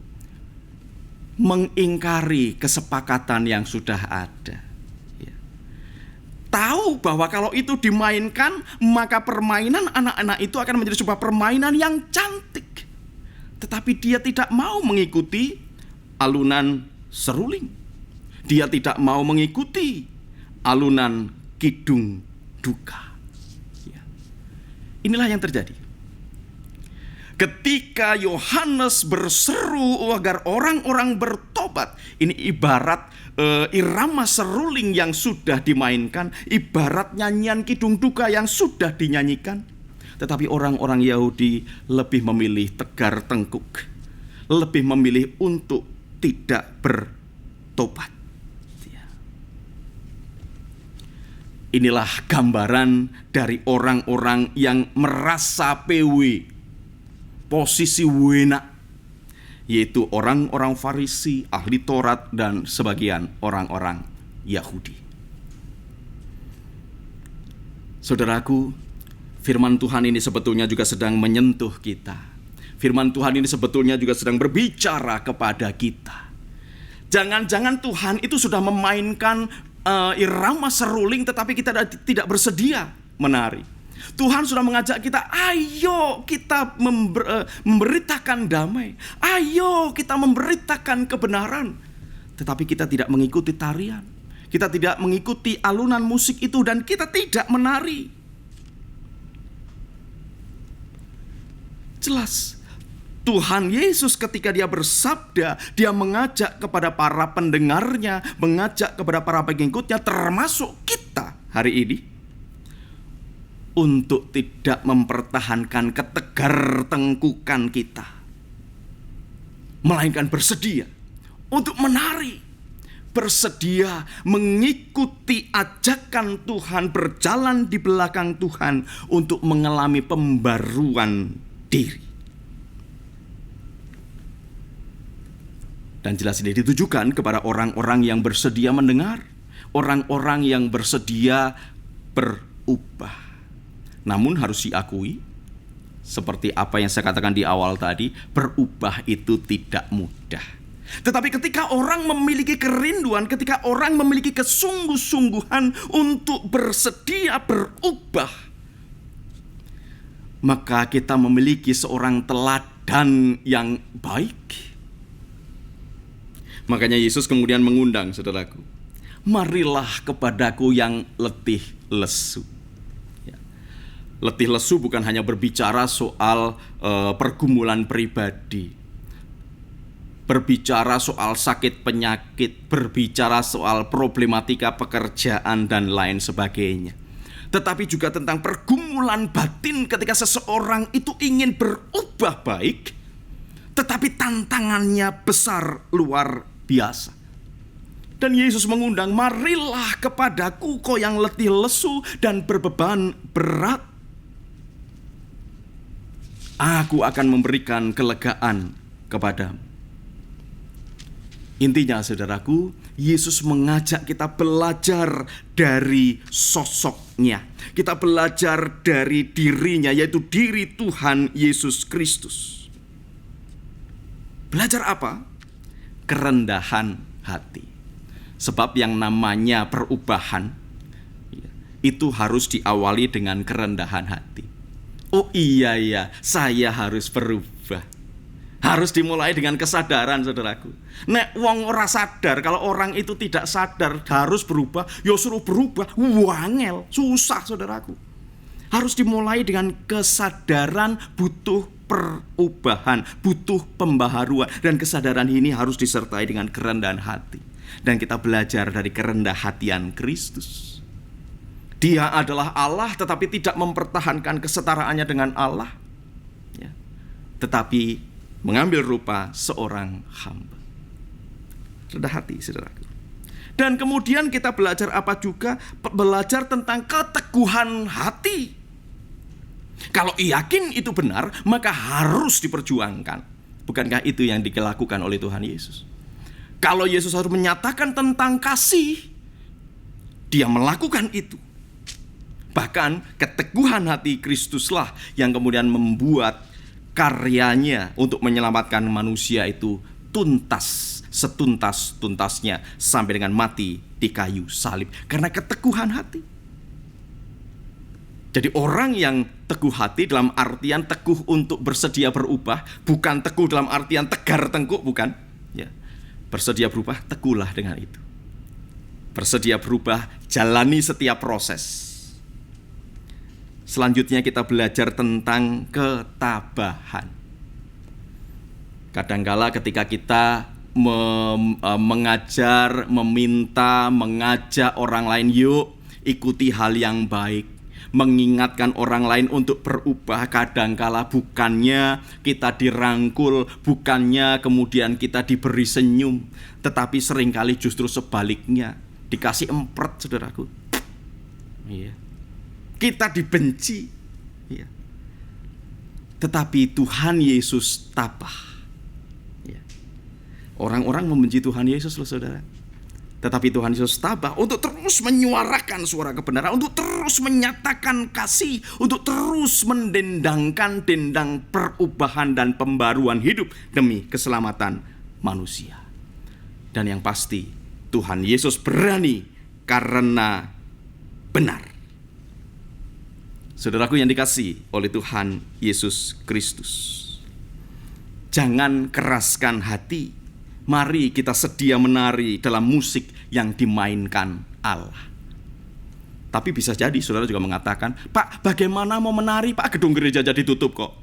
mengingkari kesepakatan yang sudah ada. Ya. Tahu bahwa kalau itu dimainkan, maka permainan anak-anak itu akan menjadi sebuah permainan yang cantik. Tetapi dia tidak mau mengikuti alunan seruling. Dia tidak mau mengikuti alunan kidung duka. Ya. Inilah yang terjadi. Ketika Yohanes berseru agar orang-orang bertobat, ini ibarat irama seruling yang sudah dimainkan, ibarat nyanyian kidung duka yang sudah dinyanyikan. Tetapi orang-orang Yahudi lebih memilih tegar tengkuk, lebih memilih untuk tidak bertobat. Inilah gambaran dari orang-orang yang merasa PW, posisi wena, yaitu orang-orang Farisi, ahli Taurat, dan sebagian orang-orang Yahudi. Saudaraku, firman Tuhan ini sebetulnya juga sedang menyentuh kita. Firman Tuhan ini sebetulnya juga sedang berbicara kepada kita. Jangan-jangan Tuhan itu sudah memainkan irama seruling, tetapi kita tidak bersedia menari. Tuhan sudah mengajak kita, ayo kita memberitakan damai, ayo kita memberitakan kebenaran. Tetapi kita tidak mengikuti tarian, kita tidak mengikuti alunan musik itu, dan kita tidak menari. Jelas Tuhan Yesus ketika dia bersabda, dia mengajak kepada para pendengarnya, mengajak kepada para pengikutnya, termasuk kita hari ini, untuk tidak mempertahankan ketegar tengkukan kita, melainkan bersedia untuk menari, bersedia mengikuti ajakan Tuhan, berjalan di belakang Tuhan untuk mengalami pembaruan diri. Dan jelas ini ditujukan kepada orang-orang yang bersedia mendengar, orang-orang yang bersedia berubah. Namun harus diakui, seperti apa yang saya katakan di awal tadi, berubah itu tidak mudah. Tetapi ketika orang memiliki kerinduan, ketika orang memiliki kesungguh-sungguhan untuk bersedia berubah, maka kita memiliki seorang teladan yang baik. Makanya Yesus kemudian mengundang, saudaraku, marilah kepadaku yang letih lesu. Letih lesu bukan hanya berbicara soal pergumulan pribadi, berbicara soal sakit penyakit, berbicara soal problematika pekerjaan dan lain sebagainya. Tetapi juga tentang pergumulan batin ketika seseorang itu ingin berubah baik, tetapi tantangannya besar, luar biasa. Dan Yesus mengundang, marilah kepadaku kau yang letih lesu dan berbeban berat, aku akan memberikan kelegaan kepadamu. Intinya, saudaraku, Yesus mengajak kita belajar dari sosoknya. Kita belajar dari dirinya, yaitu diri Tuhan Yesus Kristus. Belajar apa? Kerendahan hati. Sebab yang namanya perubahan itu harus diawali dengan kerendahan hati. Oh iya, saya harus berubah. Harus dimulai dengan kesadaran, saudaraku. Nek wong ora sadar, kalau orang itu tidak sadar harus berubah, ya suruh berubah, wangel, susah, saudaraku. Harus dimulai dengan kesadaran butuh perubahan, butuh pembaharuan, dan kesadaran ini harus disertai dengan kerendahan hati. Dan kita belajar dari kerendah hatian Kristus. Dia adalah Allah, tetapi tidak mempertahankan kesetaraannya dengan Allah, tetapi mengambil rupa seorang hamba. Rendah hati, saudaraku. Dan kemudian kita belajar apa juga? Belajar tentang keteguhan hati. Kalau yakin itu benar, maka harus diperjuangkan. Bukankah itu yang dilakukan oleh Tuhan Yesus? Kalau Yesus harus menyatakan tentang kasih, dia melakukan itu. Bahkan keteguhan hati Kristuslah yang kemudian membuat karyanya untuk menyelamatkan manusia itu tuntas, setuntas-tuntasnya sampai dengan mati di kayu salib. Karena keteguhan hati. Jadi orang yang teguh hati dalam artian teguh untuk bersedia berubah, bukan teguh dalam artian tegar tengkuk, bukan. Bersedia berubah, teguhlah dengan itu. Bersedia berubah, jalani setiap proses. Selanjutnya kita belajar tentang ketabahan. Kadangkala ketika kita mengajar, meminta, mengajak orang lain, yuk ikuti hal yang baik, mengingatkan orang lain untuk berubah, kadangkala bukannya kita dirangkul, bukannya kemudian kita diberi senyum, tetapi seringkali justru sebaliknya, dikasih empret, saudaraku. Iya. Kita dibenci. Iya. Tetapi Tuhan Yesus tabah. Orang-orang membenci Tuhan Yesus loh, saudara. Tetapi Tuhan Yesus tabah untuk terus menyuarakan suara kebenaran, untuk terus menyatakan kasih, untuk terus mendendangkan dendang perubahan dan pembaruan hidup demi keselamatan manusia. Dan yang pasti, Tuhan Yesus berani karena benar. Saudaraku yang dikasihi oleh Tuhan Yesus Kristus, jangan keraskan hati. Mari kita sedia menari dalam musik yang dimainkan Allah. Tapi bisa jadi saudara juga mengatakan, Pak, bagaimana mau menari? Pak, gedung gereja jadi tutup kok.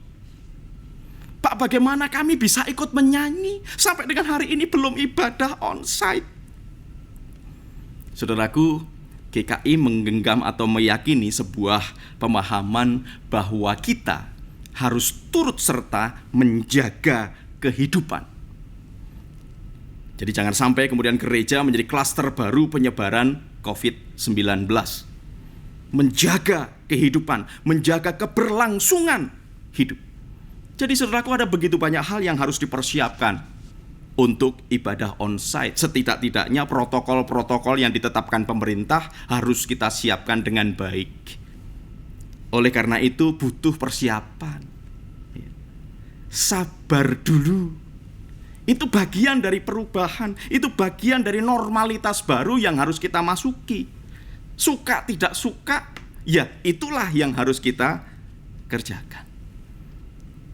Pak, bagaimana kami bisa ikut menyanyi? Sampai dengan hari ini belum ibadah onsite. Saudaraku, GKI menggenggam atau meyakini sebuah pemahaman bahwa kita harus turut serta menjaga kehidupan. Jadi jangan sampai kemudian gereja menjadi klaster baru penyebaran COVID-19. Menjaga kehidupan, menjaga keberlangsungan hidup. Jadi saudaraku, ada begitu banyak hal yang harus dipersiapkan untuk ibadah onsite. Setidak-tidaknya protokol-protokol yang ditetapkan pemerintah harus kita siapkan dengan baik. Oleh karena itu butuh persiapan. Sabar dulu. Itu bagian dari perubahan, itu bagian dari normalitas baru yang harus kita masuki. Suka tidak suka, ya itulah yang harus kita kerjakan.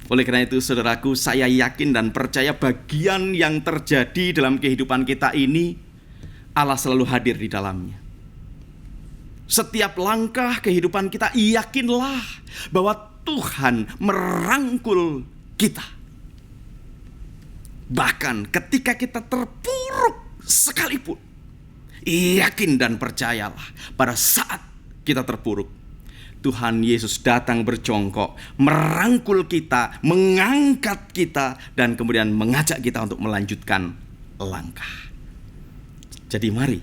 Oleh karena itu saudaraku, saya yakin dan percaya bagian yang terjadi dalam kehidupan kita ini, Allah selalu hadir di dalamnya. Setiap langkah kehidupan kita, yakinlah bahwa Tuhan merangkul kita. Bahkan ketika kita terpuruk sekalipun, yakin dan percayalah, pada saat kita terpuruk, Tuhan Yesus datang berjongkok, merangkul kita, mengangkat kita, dan kemudian mengajak kita untuk melanjutkan langkah. Jadi mari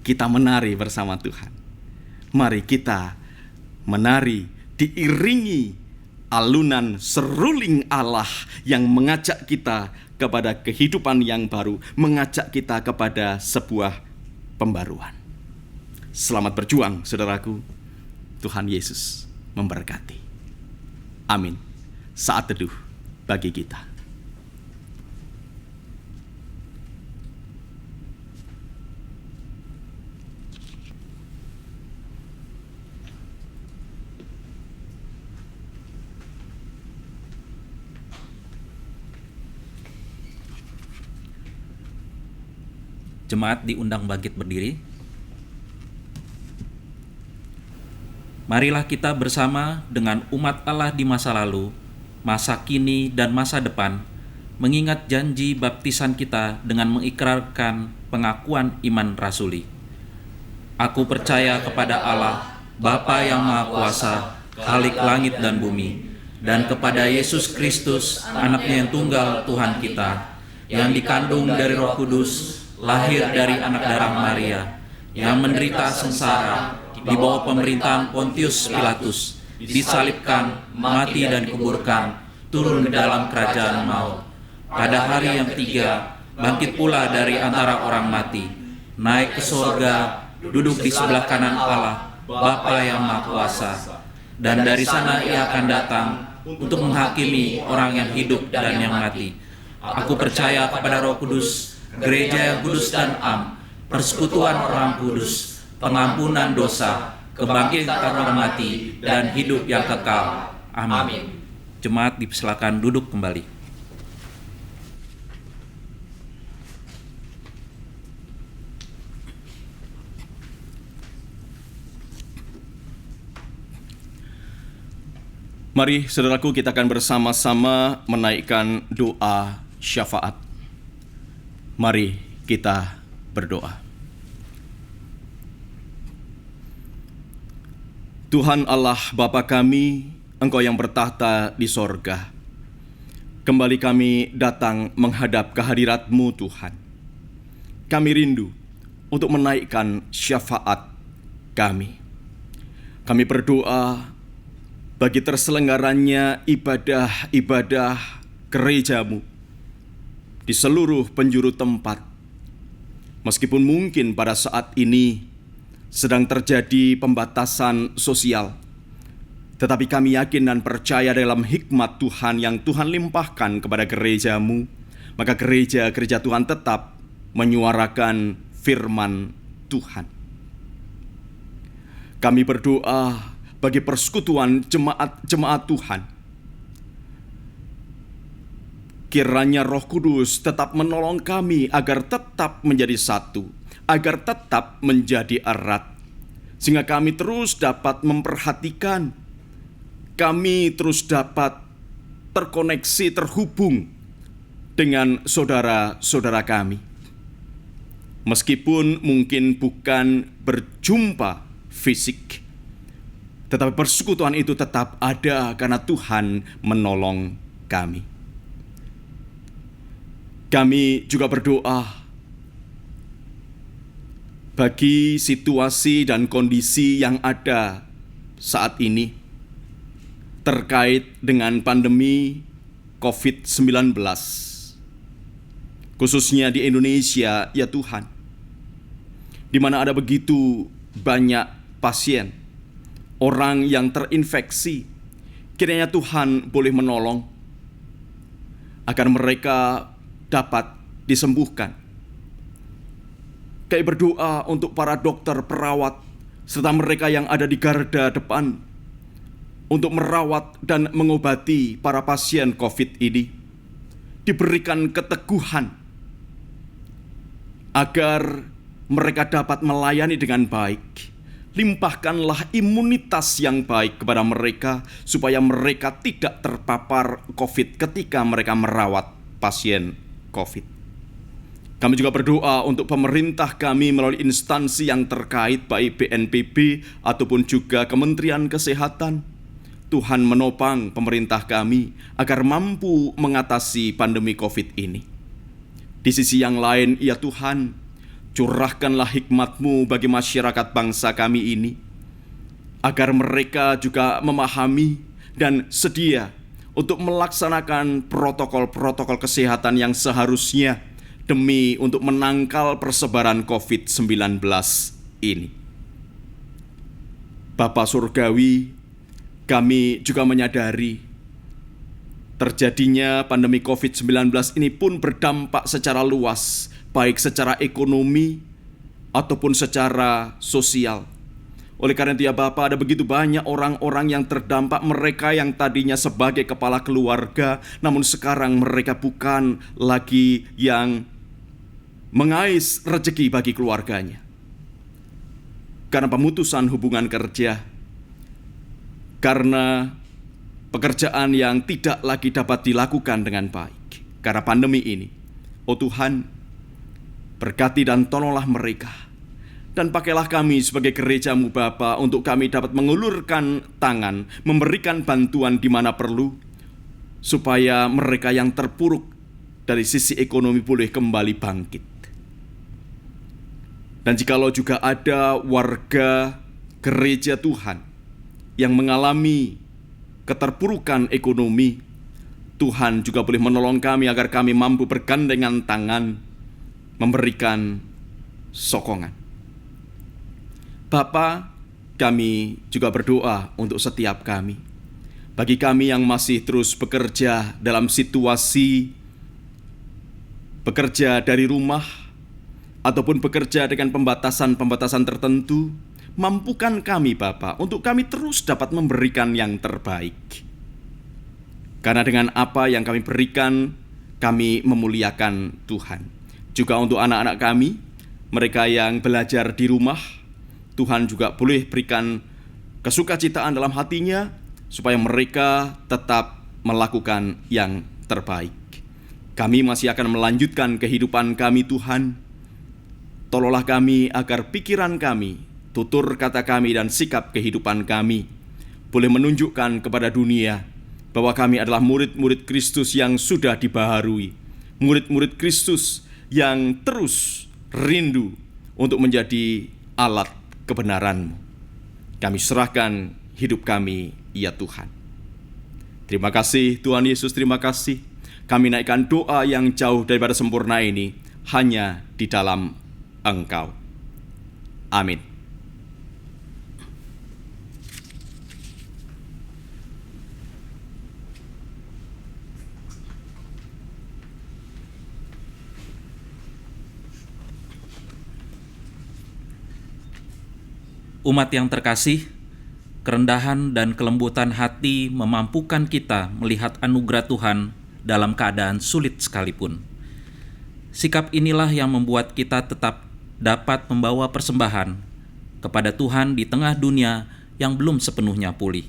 kita menari bersama Tuhan. Mari kita menari diiringi alunan seruling Allah yang mengajak kita kepada kehidupan yang baru, mengajak kita kepada sebuah pembaruan. Selamat berjuang, saudaraku. Tuhan Yesus memberkati. Amin. Saat teduh bagi kita. Jemaat diundang bangkit berdiri. Marilah kita bersama dengan umat Allah di masa lalu, masa kini, dan masa depan, mengingat janji baptisan kita dengan mengikrarkan pengakuan iman rasuli. Aku percaya kepada Allah, Bapa yang Maha Kuasa, Khalik langit dan bumi, dan kepada Yesus Kristus, Anaknya yang tunggal Tuhan kita, yang dikandung dari Roh Kudus, lahir dari anak darah Maria, yang menderita sengsara di bawah pemerintahan Pontius Pilatus, disalibkan, mati dan dikuburkan, turun ke dalam kerajaan maut. Pada hari yang ketiga, bangkit pula dari antara orang mati, naik ke sorga, duduk di sebelah kanan Allah, Bapa yang Maha Kuasa. Dan dari sana ia akan datang untuk menghakimi orang yang hidup dan yang mati. Aku percaya kepada Roh Kudus, gereja yang kudus dan am, persekutuan orang kudus, pengampunan dosa, kebangkitan orang mati, dan hidup yang kekal. Amin. Jemaat dipersilakan duduk kembali. Mari saudaraku, kita akan bersama-sama menaikkan doa syafaat. Mari kita berdoa. Tuhan Allah Bapa kami, Engkau yang bertahta di sorga, kembali kami datang menghadap kehadirat-Mu Tuhan. Kami rindu untuk menaikkan syafaat kami. Kami berdoa bagi terselenggaranya ibadah-ibadah gereja-Mu di seluruh penjuru tempat. Meskipun mungkin pada saat ini sedang terjadi pembatasan sosial, tetapi kami yakin dan percaya dalam hikmat Tuhan yang Tuhan limpahkan kepada gereja-Mu, maka gereja Tuhan tetap menyuarakan firman Tuhan. Kami berdoa bagi persekutuan jemaat Tuhan. Kiranya Roh Kudus tetap menolong kami agar tetap menjadi satu, agar tetap menjadi erat, sehingga kami terus dapat memperhatikan, kami terus dapat terkoneksi, terhubung dengan saudara-saudara kami. Meskipun mungkin bukan berjumpa fisik, tetapi persekutuan itu tetap ada karena Tuhan menolong kami. Kami juga berdoa bagi situasi dan kondisi yang ada saat ini terkait dengan pandemi COVID-19, khususnya di Indonesia, ya Tuhan, di mana ada begitu banyak pasien, orang yang terinfeksi. Kiranya Tuhan boleh menolong agar mereka dapat disembuhkan. Kami berdoa untuk para dokter, perawat, serta mereka yang ada di garda depan untuk merawat dan mengobati para pasien COVID ini. Diberikan keteguhan agar mereka dapat melayani dengan baik. Limpahkanlah imunitas yang baik kepada mereka, supaya mereka tidak terpapar COVID ketika mereka merawat pasien COVID. Kami juga berdoa untuk pemerintah kami melalui instansi yang terkait, baik BNPB ataupun juga Kementerian Kesehatan. Tuhan menopang pemerintah kami agar mampu mengatasi pandemi COVID ini. Di sisi yang lain, ya Tuhan, curahkanlah hikmat-Mu bagi masyarakat bangsa kami ini, agar mereka juga memahami dan sedia untuk melaksanakan protokol-protokol kesehatan yang seharusnya demi untuk menangkal persebaran COVID-19 ini. Bapa Surgawi, kami juga menyadari terjadinya pandemi COVID-19 ini pun berdampak secara luas, baik secara ekonomi ataupun secara sosial. Oleh karena itu ya Bapa, ada begitu banyak orang-orang yang terdampak, mereka yang tadinya sebagai kepala keluarga, namun sekarang mereka bukan lagi yang mengais rezeki bagi keluarganya karena pemutusan hubungan kerja, karena pekerjaan yang tidak lagi dapat dilakukan dengan baik karena pandemi ini. Oh Tuhan, berkati dan tolonglah mereka. Dan pakailah kami sebagai gereja-Mu Bapa, untuk kami dapat mengulurkan tangan, memberikan bantuan di mana perlu, supaya mereka yang terpuruk dari sisi ekonomi boleh kembali bangkit. Dan jikalau juga ada warga gereja Tuhan yang mengalami keterpurukan ekonomi, Tuhan juga boleh menolong kami agar kami mampu bergandengan tangan memberikan sokongan. Bapa, kami juga berdoa untuk setiap kami. Bagi kami yang masih terus bekerja dalam situasi bekerja dari rumah ataupun bekerja dengan pembatasan-pembatasan tertentu, mampukan kami Bapa untuk kami terus dapat memberikan yang terbaik. Karena dengan apa yang kami berikan, kami memuliakan Tuhan. Juga untuk anak-anak kami, mereka yang belajar di rumah, Tuhan juga boleh berikan kesukacitaan dalam hatinya, supaya mereka tetap melakukan yang terbaik. Kami masih akan melanjutkan kehidupan kami, Tuhan. Tolonglah kami agar pikiran kami, tutur kata kami, dan sikap kehidupan kami boleh menunjukkan kepada dunia bahwa kami adalah murid-murid Kristus yang sudah dibaharui, murid-murid Kristus yang terus rindu untuk menjadi alat kebenaran-Mu. Kami serahkan hidup kami, ya Tuhan. Terima kasih Tuhan Yesus, terima kasih. Kami naikkan doa yang jauh daripada sempurna ini hanya di dalam Engkau. Amin. Umat yang terkasih, kerendahan dan kelembutan hati memampukan kita melihat anugerah Tuhan dalam keadaan sulit sekalipun. Sikap inilah yang membuat kita tetap dapat membawa persembahan kepada Tuhan di tengah dunia yang belum sepenuhnya pulih.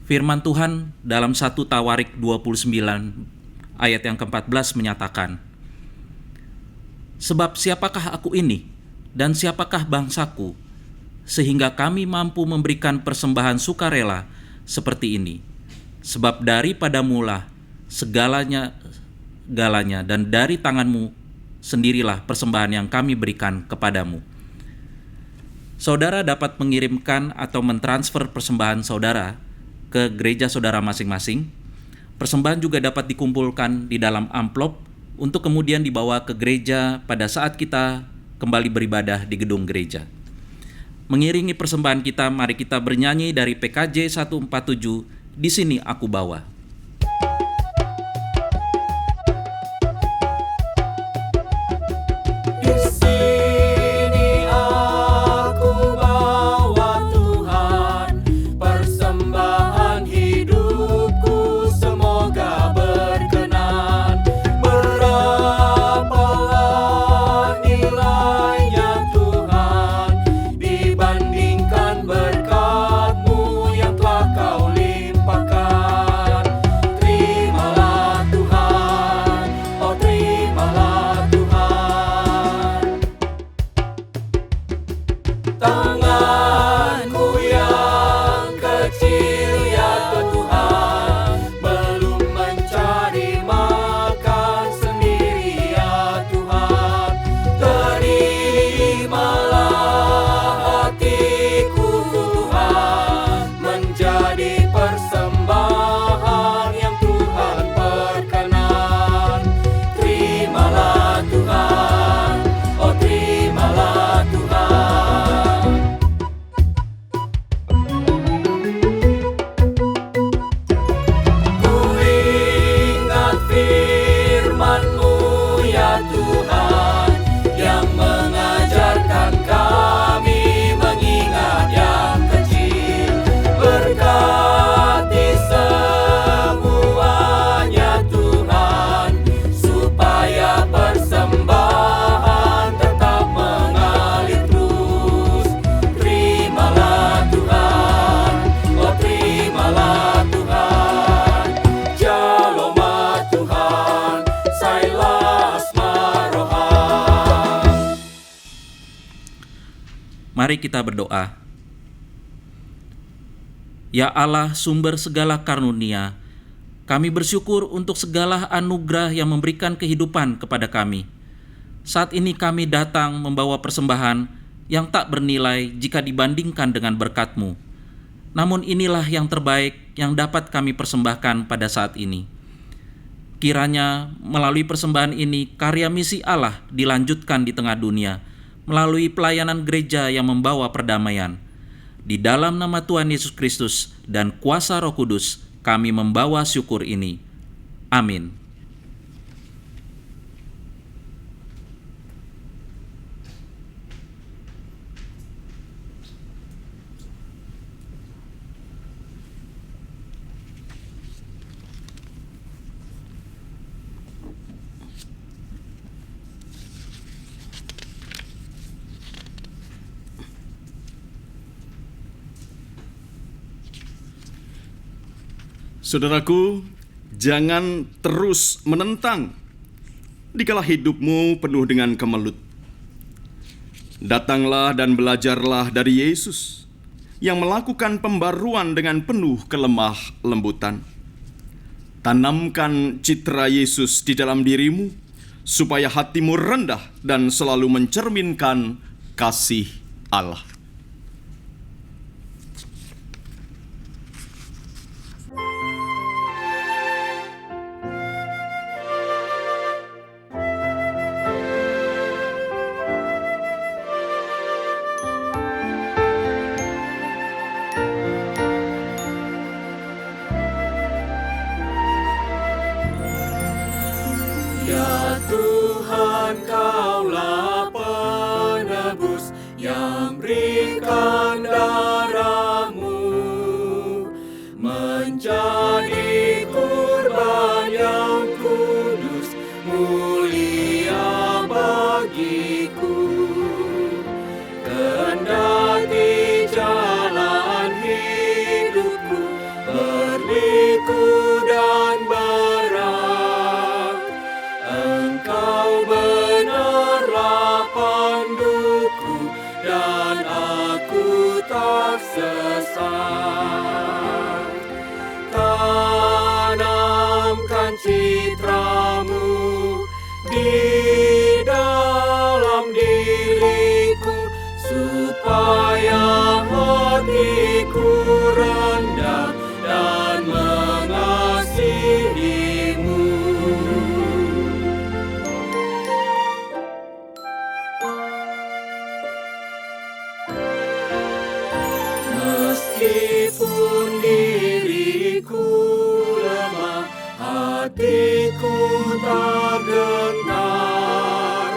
Firman Tuhan dalam 1 Tawarik 29 ayat yang ke-14 menyatakan, "Sebab siapakah aku ini dan siapakah bangsaku, sehingga kami mampu memberikan persembahan sukarela seperti ini. Sebab daripadamulah segalanya dan dari tanganmu sendirilah persembahan yang kami berikan kepadamu." Saudara dapat mengirimkan atau mentransfer persembahan saudara ke gereja saudara masing-masing. Persembahan juga dapat dikumpulkan di dalam amplop untuk kemudian dibawa ke gereja pada saat kita kembali beribadah di gedung gereja. Mengiringi persembahan kita, mari kita bernyanyi dari PKJ 147, "Di Sini Aku Bawa." Di sini aku bawa Tuhan, persembahan hidupku semoga berkenan. Berapalah nilainya Tuhan dibandingkan berkat-Mu yang telah Kau limpahkan. Terimalah Tuhan, oh terimalah Tuhan. Tanganku yang kecil ya Tuhan, belum mencari makan sendiri ya Tuhan. Terimalah hatiku Tuhan, menjadi persembahan yang Tuhan berkenan. Terimalah Tuhan, oh terimalah Tuhan. Ku ingat firman-Mu ya Tuhan, yang mengajarkan kami mengingat yang kecil. Berkati semuanya Tuhan, supaya persembahan tetap mengalir terus. Terimalah Tuhan, oh terimalah Tuhan. Jaloma Tuhan, sailas marohan. Mari kita berdoa. Ya Allah, sumber segala karunia, kami bersyukur untuk segala anugerah yang memberikan kehidupan kepada kami. Saat ini kami datang membawa persembahan yang tak bernilai jika dibandingkan dengan berkat-Mu. Namun inilah yang terbaik yang dapat kami persembahkan pada saat ini. Kiranya melalui persembahan ini karya misi Allah dilanjutkan di tengah dunia melalui pelayanan gereja yang membawa perdamaian. Di dalam nama Tuhan Yesus Kristus dan kuasa Roh Kudus, kami membawa syukur ini. Amin. Saudaraku, jangan terus menentang dikala hidupmu penuh dengan kemelut. Datanglah dan belajarlah dari Yesus yang melakukan pembaruan dengan penuh kelemah lembutan. Tanamkan citra Yesus di dalam dirimu, supaya hatimu rendah dan selalu mencerminkan kasih Allah. Ya Tuhan, Kaulah penebus yang berikan darah-Mu menjadi kurban yang kudus, mulia bagiku. Kendati jalan hidupku berliku dan berat, Engkau benarlah panduku dan aku tak sesat. Tanamkan citra-Mu di dalam diriku, supaya hatiku rendah dan mengasihi-Mu. Meskipun diriku lemah, hatiku tak gentar,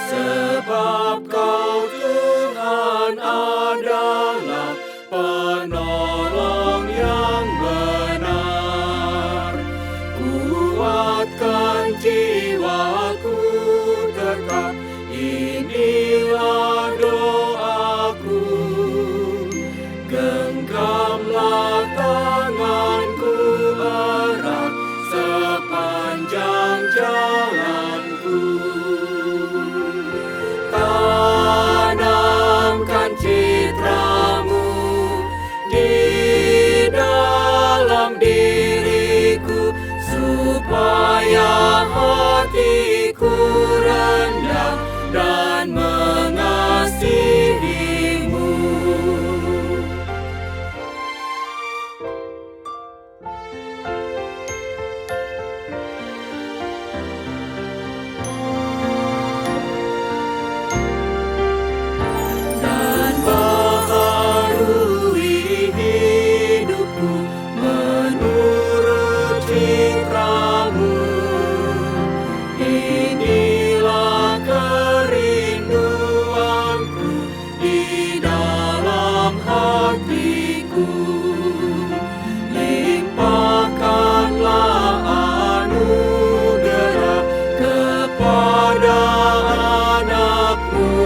sebab Kau Tuhan adalah penolong yang benar. Kuatkan jiwaku tetap, inilah doaku. Genggamlah tanganku erat sepanjang jalanku. Tanamkan citra-Mu di dalam diriku, supaya hatiku rendah dan mengasihi-Mu. Dan baharui hidupku menurut citra-Mu. Inilah kerinduanku di dalam hatiku. Limpahkanlah anugerah kepada anak-Mu,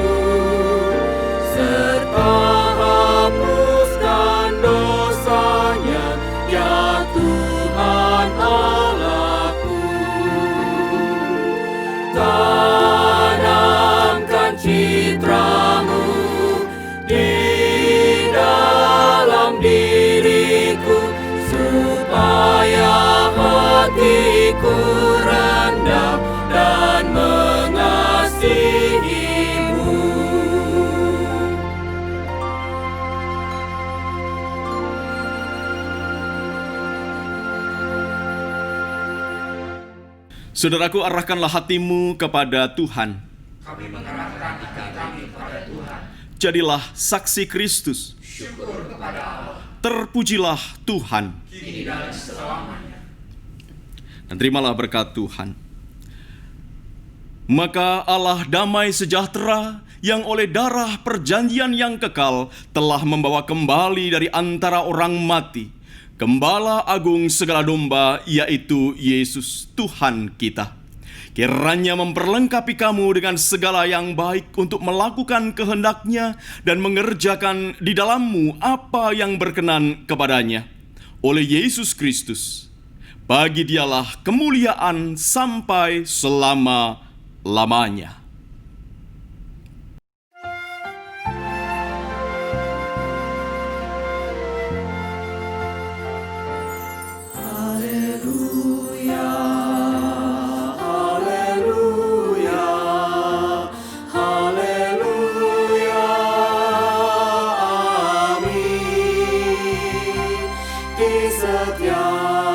serta hapuskan dosanya, ya Tuhan Allahku. Tanamkan citra-Mu di dalam diriku, supaya hatiku rendah dan mengasihi-Mu. Saudaraku, arahkanlah hatimu kepada Tuhan. Jadilah saksi Kristus. Terpujilah Tuhan. Dan terimalah berkat Tuhan. Maka Allah damai sejahtera yang oleh darah perjanjian yang kekal telah membawa kembali dari antara orang mati Gembala Agung segala domba, yaitu Yesus Tuhan kita. Kiranya memperlengkapi kamu dengan segala yang baik untuk melakukan kehendak-Nya dan mengerjakan di dalammu apa yang berkenan kepadanya. Oleh Yesus Kristus, bagi Dialah kemuliaan sampai selama-lamanya. lamanya. Di setiap